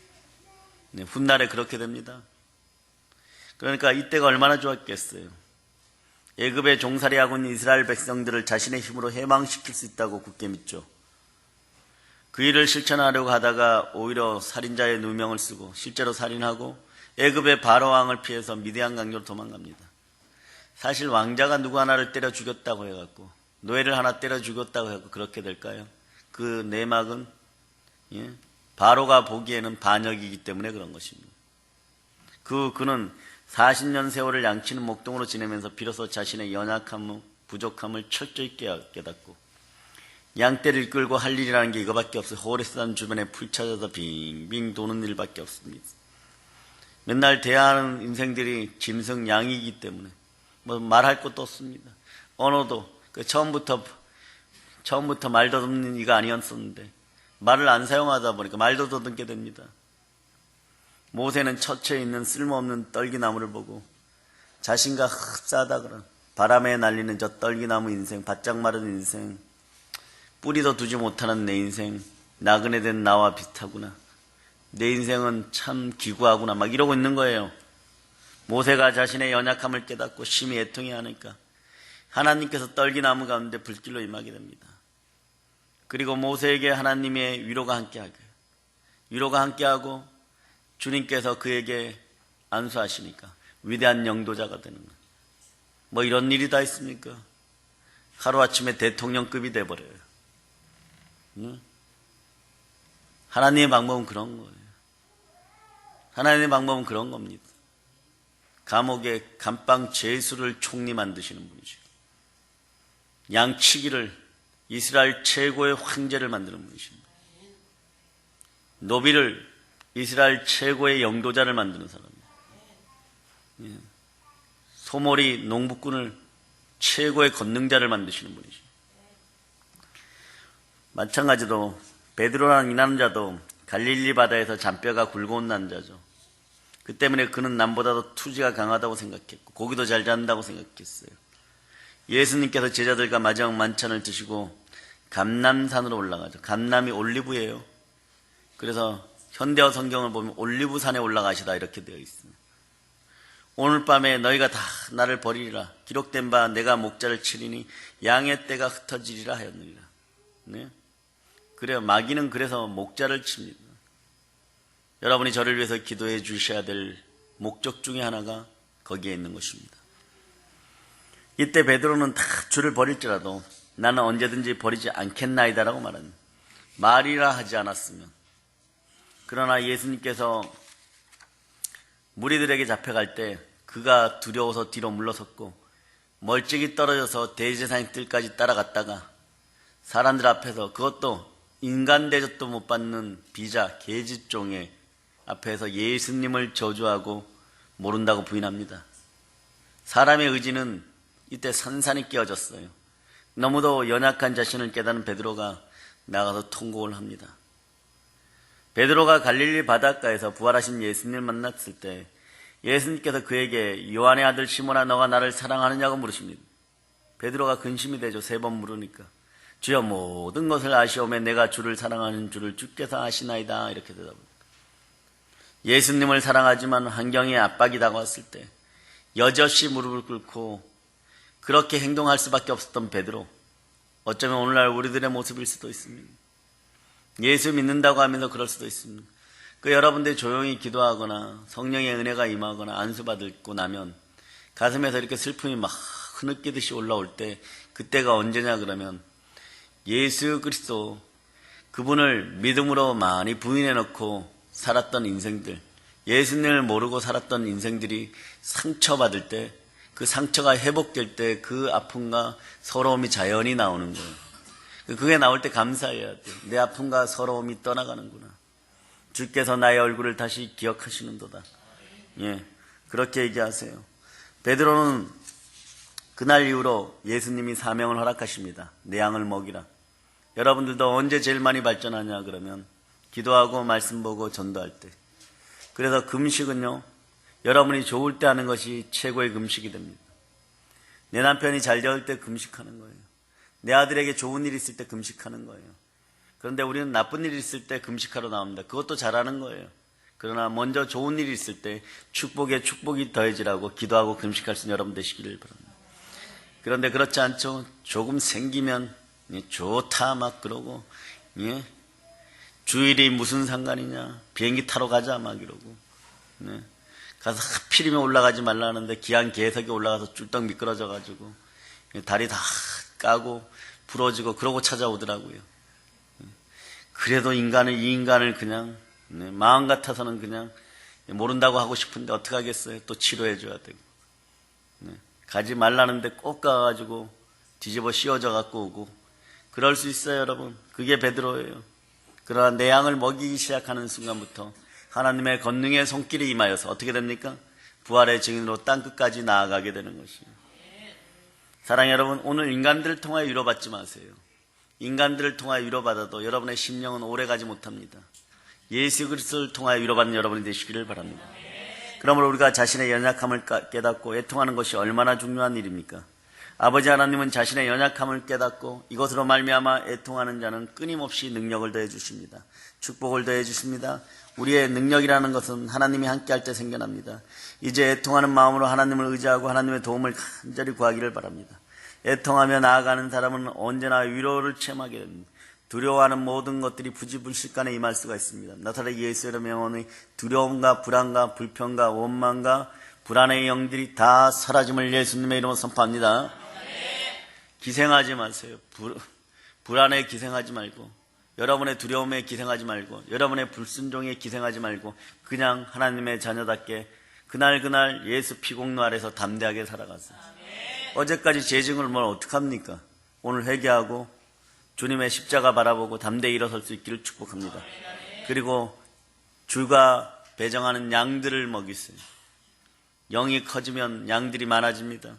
훗날에 그렇게 됩니다. 그러니까 이때가 얼마나 좋았겠어요. 애굽의 종살이하고 있는 이스라엘 백성들을 자신의 힘으로 해방시킬 수 있다고 굳게 믿죠. 그 일을 실천하려고 하다가 오히려 살인자의 누명을 쓰고 실제로 살인하고 애굽의 바로왕을 피해서 미디안 강조로 도망갑니다. 사실 왕자가 누구 하나를 때려 죽였다고 해갖고 노예를 하나 때려 죽였다고 해갖고 그렇게 될까요? 그 내막은 바로가 보기에는 반역이기 때문에 그런 것입니다. 그는 40년 세월을 양치는 목동으로 지내면서 비로소 자신의 연약함, 부족함을 철저히 깨닫고 양떼를 끌고 할 일이라는 게 이거밖에 없어요. 호레스산 주변에 풀 찾아서 빙빙 도는 일밖에 없습니다. 맨날 대하는 인생들이 짐승 양이기 때문에 뭐 말할 것도 없습니다. 언어도 처음부터 말 더듬는 이가 아니었었는데 말을 안 사용하다 보니까 말도 더듬게 됩니다. 모세는 처처에 있는 쓸모없는 떨기나무를 보고 자신과 흡사하다거나 바람에 날리는 저 떨기나무 인생, 바짝 마른 인생, 뿌리도 두지 못하는 내 인생, 나그네 된 나와 비슷하구나. 내 인생은 참 기구하구나. 막 이러고 있는 거예요. 모세가 자신의 연약함을 깨닫고 심히 애통해 하니까 하나님께서 떨기나무 가운데 불길로 임하게 됩니다. 그리고 모세에게 하나님의 위로가 함께하게. 위로가 함께하고 주님께서 그에게 안수하시니까 위대한 영도자가 되는 거예요. 뭐 이런 일이 다 있습니까? 하루아침에 대통령급이 돼버려요. 하나님의 방법은 그런 거예요. 하나님의 방법은 그런 겁니다. 감옥에 감방 제수를 총리 만드시는 분이죠. 양치기를 이스라엘 최고의 황제를 만드는 분이십니다. 노비를 이스라엘 최고의 영도자를 만드는 사람이에요. 소몰이 농부꾼을 최고의 권능자를 만드시는 분이죠. 마찬가지로 베드로라는 이 남자도 갈릴리 바다에서 잔뼈가 굵어온 남자죠. 그 때문에 그는 남보다도 투지가 강하다고 생각했고 고기도 잘 잡는다고 생각했어요. 예수님께서 제자들과 마지막 만찬을 드시고 감람산으로 올라가죠. 감람이 올리브예요. 그래서 현대어 성경을 보면 올리브산에 올라가시다 이렇게 되어 있습니다. 오늘 밤에 너희가 다 나를 버리리라. 기록된 바 내가 목자를 치리니 양의 떼가 흩어지리라 하였느니라. 네? 그래요. 마귀는 그래서 목자를 칩니다. 여러분이 저를 위해서 기도해 주셔야 될 목적 중에 하나가 거기에 있는 것입니다. 이때 베드로는 다 주를 버릴지라도 나는 언제든지 버리지 않겠나이다라고 말합니다. 말이라 하지 않았으면. 그러나 예수님께서 무리들에게 잡혀갈 때 그가 두려워서 뒤로 물러섰고 멀찍이 떨어져서 대제사장 뜰까지 따라갔다가 사람들 앞에서 그것도 인간 대접도 못 받는 비자 계집종의 앞에서 예수님을 저주하고 모른다고 부인합니다. 사람의 의지는 이때 산산이 깨어졌어요. 너무도 연약한 자신을 깨닫는 베드로가 나가서 통곡을 합니다. 베드로가 갈릴리 바닷가에서 부활하신 예수님을 만났을 때 예수님께서 그에게 요한의 아들 시몬아 너가 나를 사랑하느냐고 물으십니다. 베드로가 근심이 되죠. 3번 물으니까. 주여 모든 것을 아시오매 내가 주를 사랑하는 줄을 주께서 아시나이다. 이렇게 대답합니다. 예수님을 사랑하지만 환경에 압박이 다가왔을 때 여럿이 무릎을 꿇고 그렇게 행동할 수밖에 없었던 베드로. 어쩌면 오늘날 우리들의 모습일 수도 있습니다. 예수 믿는다고 하면서 그럴 수도 있습니다. 여러분들이 조용히 기도하거나 성령의 은혜가 임하거나 안수받고 나면 가슴에서 이렇게 슬픔이 막 흐느끼듯이 올라올 때 그때가 언제냐 그러면 예수 그리스도 그분을 믿음으로 많이 부인해놓고 살았던 인생들, 예수님을 모르고 살았던 인생들이 상처받을 때 그 상처가 회복될 때 그 아픔과 서러움이 자연히 나오는 거예요. 그게 나올 때 감사해야 돼요. 내 아픔과 서러움이 떠나가는구나. 주께서 나의 얼굴을 다시 기억하시는도다. 예, 그렇게 얘기하세요. 베드로는 그날 이후로 예수님이 사명을 허락하십니다. 내 양을 먹이라. 여러분들도 언제 제일 많이 발전하냐 그러면 기도하고 말씀 보고 전도할 때. 그래서 금식은요, 여러분이 좋을 때 하는 것이 최고의 금식이 됩니다. 내 남편이 잘 되을 때 금식하는 거예요. 내 아들에게 좋은 일이 있을 때 금식하는 거예요. 그런데 우리는 나쁜 일이 있을 때 금식하러 나옵니다. 그것도 잘하는 거예요. 그러나 먼저 좋은 일이 있을 때 축복에 축복이 더해지라고 기도하고 금식할 수 있는 여러분 되시기를 바랍니다. 그런데 그렇지 않죠. 조금 생기면 좋다 막 그러고, 예? 주일이 무슨 상관이냐, 비행기 타러 가자 막 이러고, 네? 가서 하필이면 올라가지 말라는데 기한 계석에 올라가서 쫄딱 미끄러져 가지고 다리 다 까고 부러지고 그러고 찾아오더라고요. 그래도 이 인간을 그냥 마음 같아서는 그냥 모른다고 하고 싶은데 어떻게 하겠어요. 또 치료해 줘야 되고. 가지 말라는데 꼭 가가지고 뒤집어 씌워져 갖고 오고 그럴 수 있어요. 여러분. 그게 베드로예요. 그러나 내 양을 먹이기 시작하는 순간부터 하나님의 권능의 손길이 임하여서 어떻게 됩니까? 부활의 증인으로 땅끝까지 나아가게 되는 것이에요. 사랑하는 여러분, 오늘 인간들을 통하여 위로받지 마세요. 인간들을 통하여 위로받아도 여러분의 심령은 오래가지 못합니다. 예수 그리스도를 통하여 위로받는 여러분이 되시기를 바랍니다. 그러므로 우리가 자신의 연약함을 깨닫고 애통하는 것이 얼마나 중요한 일입니까? 아버지 하나님은 자신의 연약함을 깨닫고 이것으로 말미암아 애통하는 자는 끊임없이 능력을 더해 주십니다. 축복을 더해 주십니다. 우리의 능력이라는 것은 하나님이 함께할 때 생겨납니다. 이제 애통하는 마음으로 하나님을 의지하고 하나님의 도움을 간절히 구하기를 바랍니다. 애통하며 나아가는 사람은 언제나 위로를 체험하게 됩니다. 두려워하는 모든 것들이 부지불식간에 임할 수가 있습니다. 나사렛 예수의 명언의 두려움과 불안과 불평과 원망과 불안의 영들이 다 사라짐을 예수님의 이름으로 선포합니다. 기생하지 마세요. 불안에 기생하지 말고, 여러분의 두려움에 기생하지 말고, 여러분의 불순종에 기생하지 말고 그냥 하나님의 자녀답게 그날 예수 피공로 아래서 담대하게 살아가세요. 어제까지 죄증을 뭘 어떡합니까? 오늘 회개하고 주님의 십자가 바라보고 담대히 일어설 수 있기를 축복합니다. 그리고 주가 배정하는 양들을 먹이세요. 영이 커지면 양들이 많아집니다.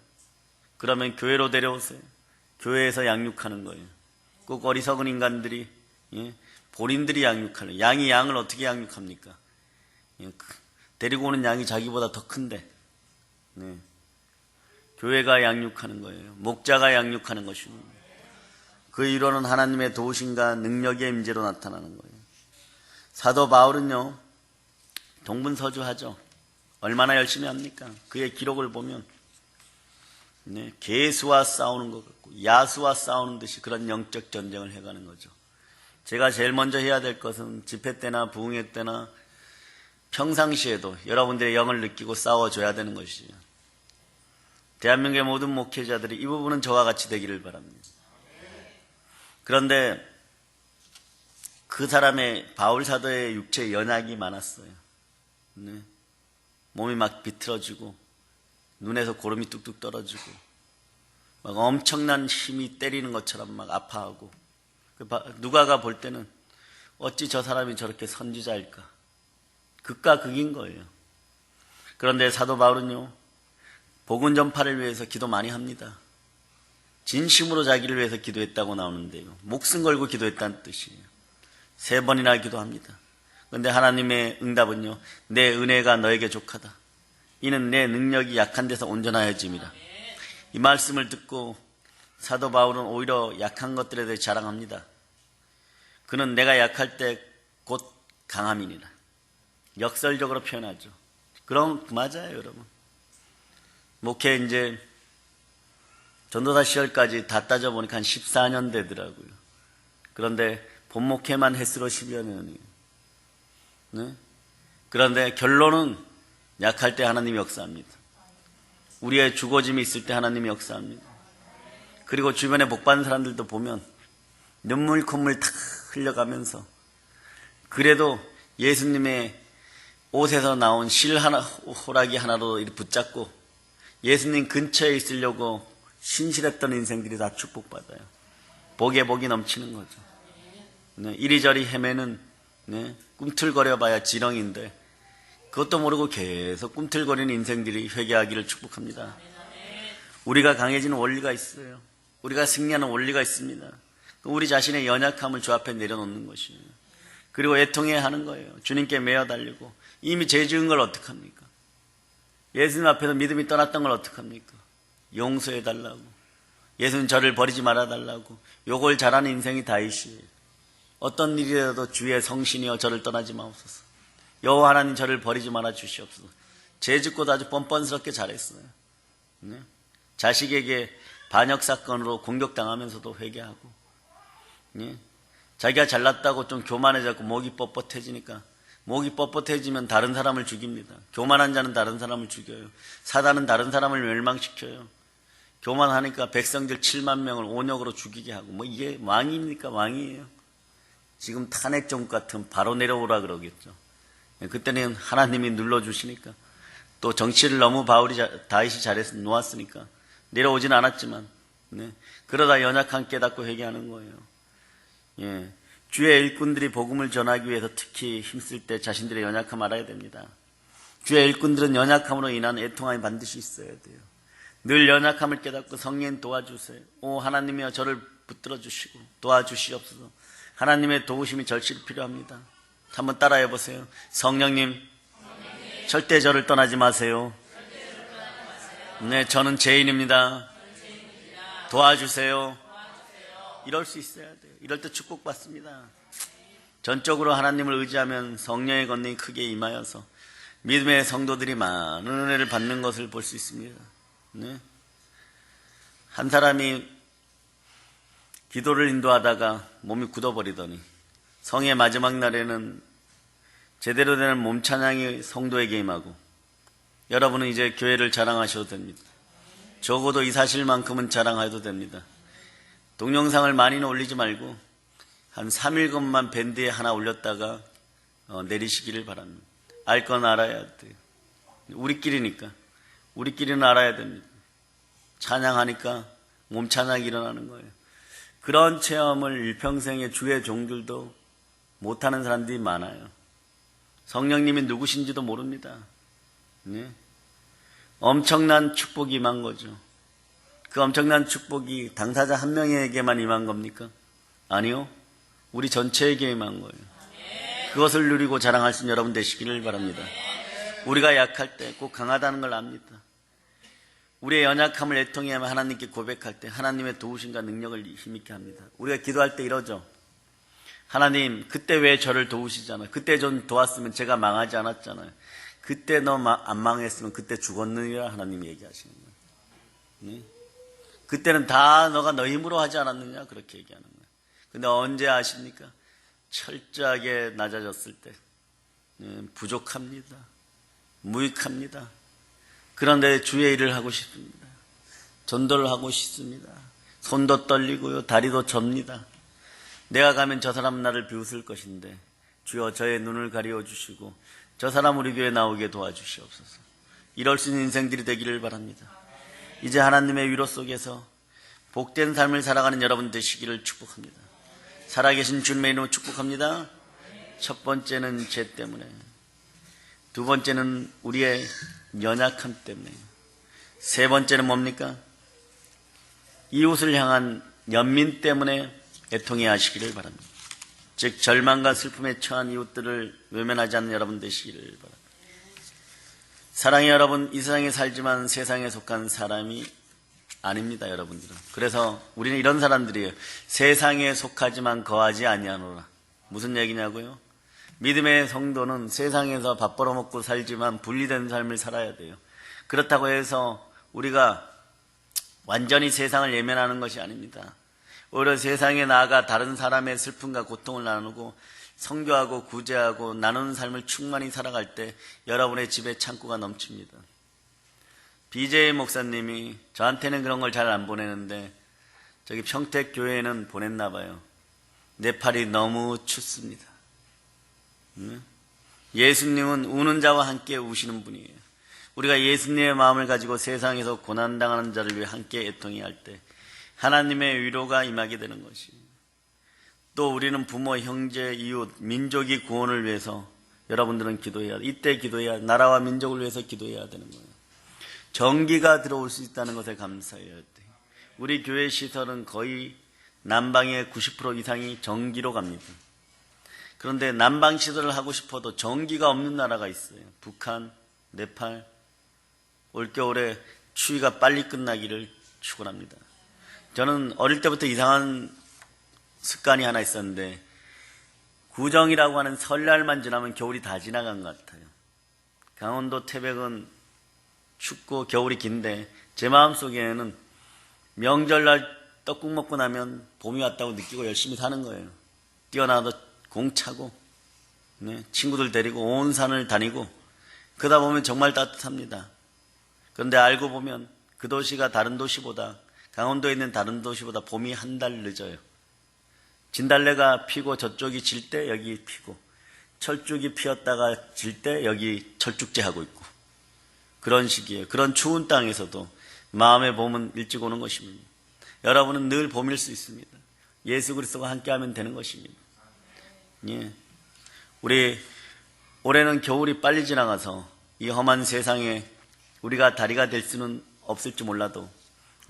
그러면 교회로 데려오세요. 교회에서 양육하는 거예요. 꼭 어리석은 인간들이, 본인들이 양육하는, 양이 양을 어떻게 양육합니까? 데리고 오는 양이 자기보다 더 큰데, 교회가 양육하는 거예요. 목자가 양육하는 것입니다. 그 이론은 하나님의 도우심과 능력의 임재로 나타나는 거예요. 사도 바울은요, 동분서주하죠. 얼마나 열심히 합니까? 그의 기록을 보면 개수와 싸우는 것 같고 야수와 싸우는 듯이 그런 영적 전쟁을 해가는 거죠. 제가 제일 먼저 해야 될 것은 집회 때나 부흥회 때나 평상시에도 여러분들의 영을 느끼고 싸워줘야 되는 것이죠. 대한민국의 모든 목회자들이 이 부분은 저와 같이 되기를 바랍니다. 그런데 그 사람의 바울 사도의 육체에 연약이 많았어요. 몸이 막 비틀어지고 눈에서 고름이 뚝뚝 떨어지고 막 엄청난 힘이 때리는 것처럼 막 아파하고 누가가 볼 때는 어찌 저 사람이 저렇게 선지자일까? 극과 극인 거예요. 그런데 사도 바울은요, 복음 전파를 위해서 기도 많이 합니다. 진심으로 자기를 위해서 기도했다고 나오는데요, 목숨 걸고 기도했다는 뜻이에요. 3번이나 기도합니다. 그런데 하나님의 응답은요, 내 은혜가 너에게 족하다. 이는 내 능력이 약한 데서 온전하여짐이라. 이 말씀을 듣고 사도 바울은 오히려 약한 것들에 대해 자랑합니다. 그는 내가 약할 때 곧 강함이니라. 역설적으로 표현하죠. 그럼 맞아요, 여러분. 목회 이제 전도사 시절까지 다 따져보니까 한 14년 되더라고요. 그런데 본목회만 횟수로 10여 년이에요. 네? 그런데 결론은 약할 때 하나님이 역사합니다. 우리의 죽어짐이 있을 때 하나님이 역사합니다. 그리고 주변에 복받은 사람들도 보면 눈물 콧물 탁 흘려가면서 그래도 예수님의 옷에서 나온 실 하나, 호라기 하나로 이렇게 붙잡고 예수님 근처에 있으려고 신실했던 인생들이 다 축복받아요. 복에 복이 넘치는 거죠. 네, 이리저리 헤매는, 네, 꿈틀거려봐야 지렁인데 그것도 모르고 계속 꿈틀거리는 인생들이 회개하기를 축복합니다. 우리가 강해지는 원리가 있어요. 우리가 승리하는 원리가 있습니다. 우리 자신의 연약함을 주 앞에 내려놓는 것이에요. 그리고 애통해야 하는 거예요. 주님께 매어 달리고. 이미 죄 지은 걸 어떡합니까? 예수님 앞에서 믿음이 떠났던 걸 어떡합니까? 용서해 달라고. 예수님 저를 버리지 말아 달라고. 요걸 잘하는 인생이 다윗이에요. 어떤 일이라도 주의 성신이여 저를 떠나지 마옵소서. 여호와 하나님 저를 버리지 말아 주시옵소서. 죄 짓고도 아주 뻔뻔스럽게 잘했어요. 네? 자식에게 반역 사건으로 공격당하면서도 회개하고, 네? 자기가 잘났다고 좀 교만해졌고 목이 뻣뻣해지니까, 목이 뻣뻣해지면 다른 사람을 죽입니다. 교만한 자는 다른 사람을 죽여요. 사단은 다른 사람을 멸망시켜요. 교만하니까 백성들 7만 명을 온역으로 죽이게 하고, 뭐 이게 왕입니까? 왕이에요. 지금 탄핵 정국 같은 바로 내려오라 그러겠죠. 그때는 하나님이 눌러주시니까, 또 정치를 너무 다윗이 잘해서 놓았으니까 내려오진 않았지만, 네. 그러다 연약한 깨닫고 회개하는 거예요. 예. 주의 일꾼들이 복음을 전하기 위해서 특히 힘쓸 때 자신들의 연약함 알아야 됩니다. 주의 일꾼들은 연약함으로 인한 애통함이 반드시 있어야 돼요. 늘 연약함을 깨닫고 성령 도와주세요. 오 하나님이여 저를 붙들어 주시고 도와주시옵소서. 하나님의 도우심이 절실히 필요합니다. 한번 따라해 보세요. 성령님, 절대 저를 떠나지 마세요. 네, 저는 죄인입니다. 도와주세요. 이럴 수 있어야 돼요. 이럴 때 축복받습니다. 전적으로 하나님을 의지하면 성령의 권능이 크게 임하여서 믿음의 성도들이 많은 은혜를 받는 것을 볼 수 있습니다. 네. 한 사람이 기도를 인도하다가 몸이 굳어버리더니 성의 마지막 날에는 제대로 되는 몸 찬양이 성도에게 임하고, 여러분은 이제 교회를 자랑하셔도 됩니다. 적어도 이 사실만큼은 자랑해도 됩니다. 동영상을 많이는 올리지 말고 한 3일간만 밴드에 하나 올렸다가 내리시기를 바랍니다. 알 건 알아야 돼요. 우리끼리니까. 우리끼리는 알아야 됩니다. 찬양하니까 몸 찬양이 일어나는 거예요. 그런 체험을 일평생에 주의 종들도 못하는 사람들이 많아요. 성령님이 누구신지도 모릅니다. 네? 엄청난 축복이 임한 거죠. 그 엄청난 축복이 당사자 한 명에게만 임한 겁니까? 아니요. 우리 전체에게 임한 거예요. 그것을 누리고 자랑할 수 있는 여러분 되시기를 바랍니다. 우리가 약할 때 꼭 강하다는 걸 압니다. 우리의 연약함을 애통해하며 하나님께 고백할 때 하나님의 도우심과 능력을 힘있게 합니다. 우리가 기도할 때 이러죠. 하나님, 그때 왜 저를 도우시잖아요. 그때 좀 도왔으면 제가 망하지 않았잖아요. 그때 너 안 망했으면 그때 죽었느니라 하나님이 얘기하시는 거예요. 네? 그때는 다 너가 너 힘으로 하지 않았느냐 그렇게 얘기하는 거예요. 근데 언제 아십니까? 철저하게 낮아졌을 때 부족합니다. 무익합니다. 그런데 주의 일을 하고 싶습니다. 전도를 하고 싶습니다. 손도 떨리고요. 다리도 접니다. 내가 가면 저 사람 나를 비웃을 것인데 주여 저의 눈을 가리워 주시고 저 사람 우리 교회에 나오게 도와주시옵소서. 이럴 수 있는 인생들이 되기를 바랍니다. 이제 하나님의 위로 속에서 복된 삶을 살아가는 여러분 되시기를 축복합니다. 살아계신 주님의 이름으로 축복합니다. 첫 번째는 죄 때문에, 두 번째는 우리의 연약함 때문에, 세 번째는 뭡니까? 이웃을 향한 연민 때문에 애통해 하시기를 바랍니다. 즉 절망과 슬픔에 처한 이웃들을 외면하지 않는 여러분 되시기를 바랍니다. 사랑의 여러분, 이 세상에 살지만 세상에 속한 사람이 아닙니다, 여러분들은. 그래서 우리는 이런 사람들이에요. 세상에 속하지만 거하지 아니하노라. 무슨 얘기냐고요? 믿음의 성도는 세상에서 밥 벌어먹고 살지만 분리된 삶을 살아야 돼요. 그렇다고 해서 우리가 완전히 세상을 예면하는 것이 아닙니다. 오히려 세상에 나아가 다른 사람의 슬픔과 고통을 나누고 성교하고 구제하고 나누는 삶을 충만히 살아갈 때 여러분의 집에 창고가 넘칩니다. BJ 목사님이 저한테는 그런 걸 잘 안 보내는데 저기 평택교회에는 보냈나 봐요. 네팔이 너무 춥습니다. 예수님은 우는 자와 함께 우시는 분이에요. 우리가 예수님의 마음을 가지고 세상에서 고난당하는 자를 위해 함께 애통해 할 때 하나님의 위로가 임하게 되는 것입니다. 또 우리는 부모, 형제, 이웃, 민족의 구원을 위해서 여러분들은 기도해야 돼. 이때 기도해야 나라와 민족을 위해서 기도해야 되는 거예요. 전기가 들어올 수 있다는 것에 감사해야 돼. 우리 교회 시설은 거의 난방의 90% 이상이 전기로 갑니다. 그런데 난방 시설을 하고 싶어도 전기가 없는 나라가 있어요. 북한, 네팔. 올겨울에 추위가 빨리 끝나기를 축원합니다. 저는 어릴 때부터 이상한 습관이 하나 있었는데 구정이라고 하는 설날만 지나면 겨울이 다 지나간 것 같아요. 강원도 태백은 춥고 겨울이 긴데 제 마음속에는 명절날 떡국 먹고 나면 봄이 왔다고 느끼고 열심히 사는 거예요. 뛰어나도 공 차고 친구들 데리고 온 산을 다니고 그러다 보면 정말 따뜻합니다. 그런데 알고 보면 그 도시가 다른 도시보다 강원도에 있는 다른 도시보다 봄이 한 달 늦어요. 진달래가 피고 저쪽이 질 때 여기 피고 철쭉이 피었다가 질 때 여기 철쭉제 하고 있고 그런 시기에 그런 추운 땅에서도 마음의 봄은 일찍 오는 것입니다. 여러분은 늘 봄일 수 있습니다. 예수 그리스도와 함께하면 되는 것입니다. 예. 우리 올해는 겨울이 빨리 지나가서 이 험한 세상에 우리가 다리가 될 수는 없을지 몰라도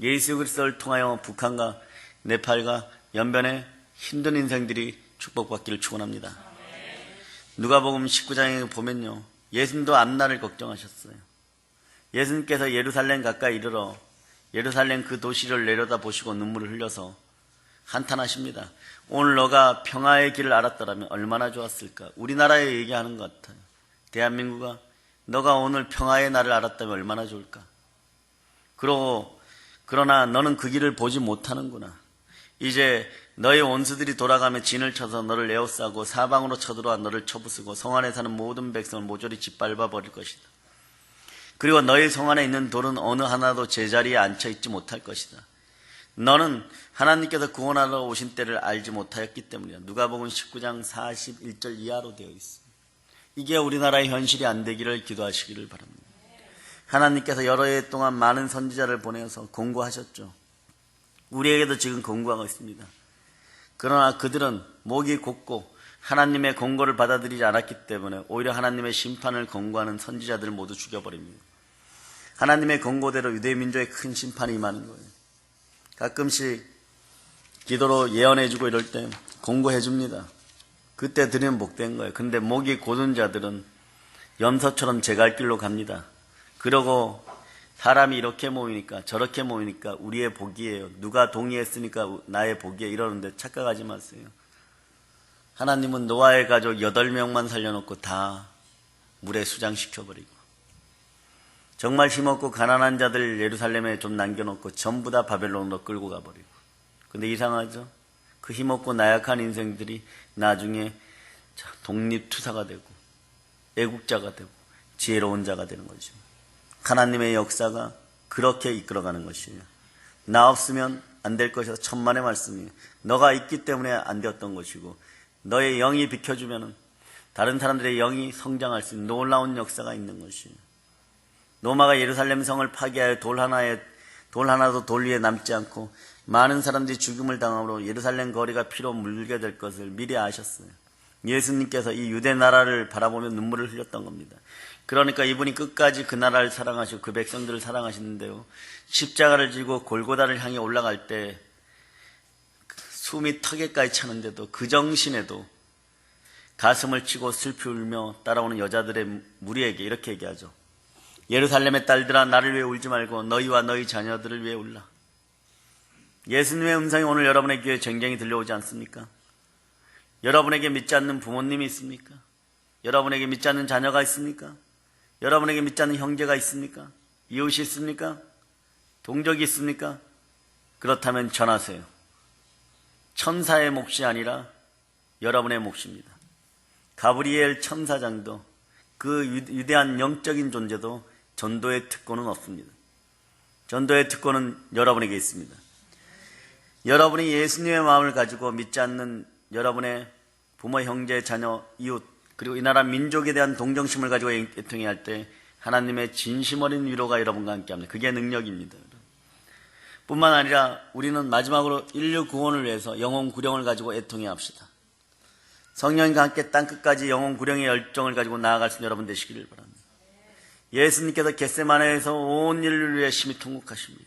예수 그리스도를 통하여 북한과 네팔과 연변에 힘든 인생들이 축복받기를 축원합니다. 누가복음 19장에 보면요. 예수님도 앞날을 걱정하셨어요. 예수님께서 예루살렘 가까이 이르러 예루살렘 그 도시를 내려다 보시고 눈물을 흘려서 한탄하십니다. 오늘 너가 평화의 길을 알았더라면 얼마나 좋았을까. 우리나라에 얘기하는 것 같아요. 대한민국아 너가 오늘 평화의 날을 알았다면 얼마나 좋을까. 그러나 너는 그 길을 보지 못하는구나. 이제 너의 원수들이 돌아가며 진을 쳐서 너를 에워싸고 사방으로 쳐들어와 너를 쳐부수고 성 안에 사는 모든 백성을 모조리 짓밟아 버릴 것이다. 그리고 너희 성 안에 있는 돌은 어느 하나도 제자리에 앉혀 있지 못할 것이다. 너는 하나님께서 구원하러 오신 때를 알지 못하였기 때문이야. 누가복음 19장 41절 이하로 되어 있습니다. 이게 우리나라의 현실이 안 되기를 기도하시기를 바랍니다. 하나님께서 여러 해 동안 많은 선지자를 보내서 공고하셨죠. 우리에게도 지금 공고하고 있습니다. 그러나 그들은 목이 곧고 하나님의 공고를 받아들이지 않았기 때문에 오히려 하나님의 심판을 공고하는 선지자들을 모두 죽여버립니다. 하나님의 공고대로 유대민족의 큰 심판이 임하는 거예요. 가끔씩 기도로 예언해주고 이럴 때 공고해줍니다. 그때 들으면 복된 거예요. 근데 목이 곧은 자들은 염소처럼 제 갈 길로 갑니다. 그러고 사람이 이렇게 모이니까 저렇게 모이니까 우리의 복이에요. 누가 동의했으니까 나의 복이에요. 이러는데 착각하지 마세요. 하나님은 노아의 가족 8명만 살려놓고 다 물에 수장시켜버리고 정말 힘없고 가난한 자들 예루살렘에 좀 남겨놓고 전부 다 바벨론으로 끌고 가버리고. 근데 이상하죠? 그 힘없고 나약한 인생들이 나중에 독립투사가 되고 애국자가 되고 지혜로운 자가 되는 거죠. 하나님의 역사가 그렇게 이끌어가는 것이에요. 나 없으면 안 될 것이다. 천만의 말씀이에요. 너가 있기 때문에 안 되었던 것이고 너의 영이 비켜주면 다른 사람들의 영이 성장할 수 있는 놀라운 역사가 있는 것이에요. 로마가 예루살렘 성을 파괴하여 돌 하나도 돌 위에 남지 않고 많은 사람들이 죽임을 당함으로 예루살렘 거리가 피로 물게 될 것을 미리 아셨어요. 예수님께서 이 유대 나라를 바라보며 눈물을 흘렸던 겁니다. 그러니까 이분이 끝까지 그 나라를 사랑하시고 그 백성들을 사랑하시는데요. 십자가를 지고 골고다를 향해 올라갈 때 숨이 턱에까지 차는데도 그 정신에도 가슴을 치고 슬피 울며 따라오는 여자들의 무리에게 이렇게 얘기하죠. 예루살렘의 딸들아, 나를 위해 울지 말고 너희와 너희 자녀들을 위해 울라. 예수님의 음성이 오늘 여러분의 귀에 쟁쟁이 들려오지 않습니까? 여러분에게 믿지 않는 부모님이 있습니까? 여러분에게 믿지 않는 자녀가 있습니까? 여러분에게 믿지 않는 형제가 있습니까? 이웃이 있습니까? 동족이 있습니까? 그렇다면 전하세요. 천사의 몫이 아니라 여러분의 몫입니다. 가브리엘 천사장도 그 위대한 영적인 존재도 전도의 특권은 없습니다. 전도의 특권은 여러분에게 있습니다. 여러분이 예수님의 마음을 가지고 믿지 않는 여러분의 부모, 형제, 자녀, 이웃, 그리고 이 나라 민족에 대한 동정심을 가지고 애통해야 할 때 하나님의 진심 어린 위로가 여러분과 함께합니다. 그게 능력입니다. 뿐만 아니라 우리는 마지막으로 인류 구원을 위해서 영혼 구령을 가지고 애통해야 합시다. 성령과 함께 땅끝까지 영혼 구령의 열정을 가지고 나아갈 수 있는 여러분 되시기를 바랍니다. 예수님께서 겟세마네에서 온 인류를 위해 심히 통곡하십니다.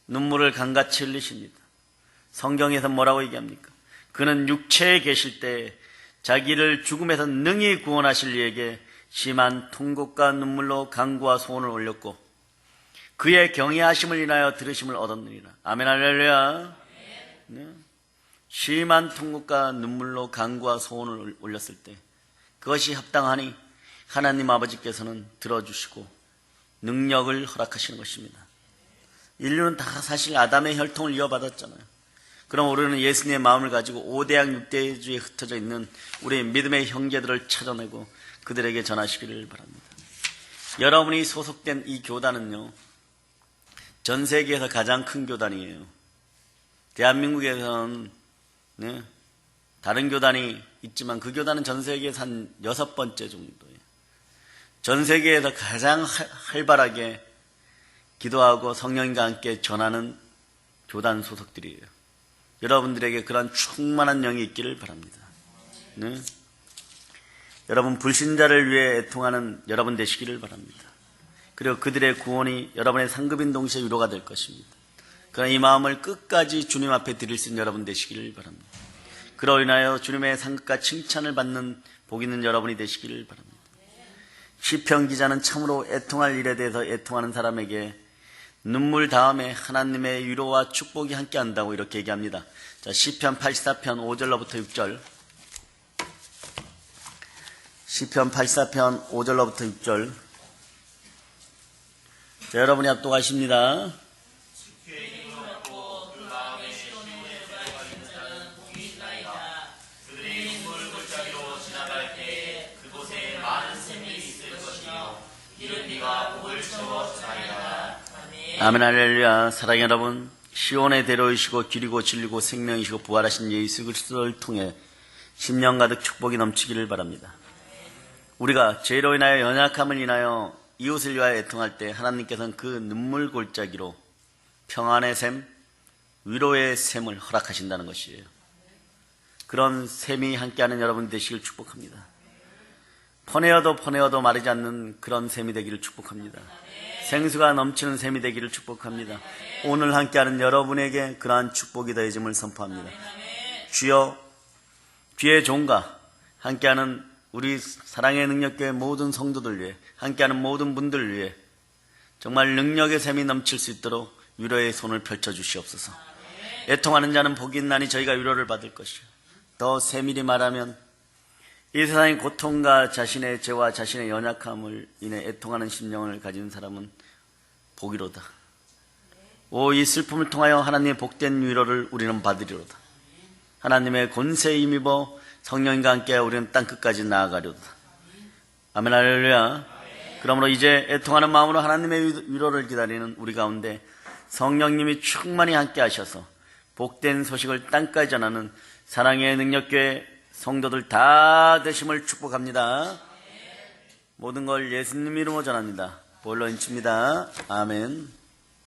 눈물을 강같이 흘리십니다. 성경에서 뭐라고 얘기합니까? 그는 육체에 계실 때 자기를 죽음에서 능히 구원하실 이에게 심한 통곡과 눈물로 간구와 소원을 올렸고 그의 경외하심을 인하여 들으심을 얻었느니라. 아멘 할렐루야. 네. 심한 통곡과 눈물로 간구와 소원을 올렸을 때 그것이 합당하니 하나님 아버지께서는 들어주시고 능력을 허락하시는 것입니다. 인류는 다 사실 아담의 혈통을 이어받았잖아요. 그럼 우리는 예수님의 마음을 가지고 5대양 6대주에 흩어져 있는 우리 믿음의 형제들을 찾아내고 그들에게 전하시기를 바랍니다. 여러분이 소속된 이 교단은요, 전 세계에서 가장 큰 교단이에요. 대한민국에서는 네, 다른 교단이 있지만 그 교단은 전 세계에서 한 6번째 정도예요. 전 세계에서 가장 활발하게 기도하고 성령과 함께 전하는 교단 소속들이에요. 여러분들에게 그런 충만한 영이 있기를 바랍니다. 네? 여러분 불신자를 위해 애통하는 여러분 되시기를 바랍니다. 그리고 그들의 구원이 여러분의 상급인 동시에 위로가 될 것입니다. 그러나 이 마음을 끝까지 주님 앞에 드릴 수 있는 여러분 되시기를 바랍니다. 그로 인하여 주님의 상급과 칭찬을 받는 복 있는 여러분이 되시기를 바랍니다. 시편 기자는 참으로 애통할 일에 대해서 애통하는 사람에게 눈물 다음에 하나님의 위로와 축복이 함께 한다고 이렇게 얘기합니다. 자, 시편 84편 5절로부터 6절. 시편 84편 5절로부터 6절. 자, 여러분이 합독하십니다. 아멘 할렐루야. 사랑하는 여러분, 시온의 대로이시고 길이고 진리고 생명이시고 부활하신 예수 그리스도를 통해 10년 가득 축복이 넘치기를 바랍니다. 우리가 죄로 인하여 연약함을 인하여 이웃을 위하여 애통할 때 하나님께서는 그 눈물 골짜기로 평안의 샘, 위로의 샘을 허락하신다는 것이에요. 그런 샘이 함께하는 여러분 되시길 축복합니다. 퍼내어도 마르지 않는 그런 샘이 되기를 축복합니다. 생수가 넘치는 샘이 되기를 축복합니다. 오늘 함께하는 여러분에게 그러한 축복이 더해짐을 선포합니다. 주여, 주의 종과 함께하는 우리 사랑의 능력교회 모든 성도들 위해, 함께하는 모든 분들 위해 정말 능력의 샘이 넘칠 수 있도록 위로의 손을 펼쳐주시옵소서. 애통하는 자는 복이 있나니 저희가 위로를 받을 것이요. 더 세밀히 말하면 이 세상의 고통과 자신의 죄와 자신의 연약함을 인해 애통하는 심령을 가진 사람은 복이로다. 오, 이 슬픔을 통하여 하나님의 복된 위로를 우리는 받으리로다. 하나님의 권세에 힘입어 성령과 함께 우리는 땅끝까지 나아가려다. 아멘 할렐루야. 그러므로 이제 애통하는 마음으로 하나님의 위로를 기다리는 우리 가운데 성령님이 충만히 함께 하셔서 복된 소식을 땅까지 전하는 사랑의 능력교회 성도들 다 되심을 축복합니다. 모든 걸 예수님 이름으로 전합니다. 볼로 인칩니다. 아멘.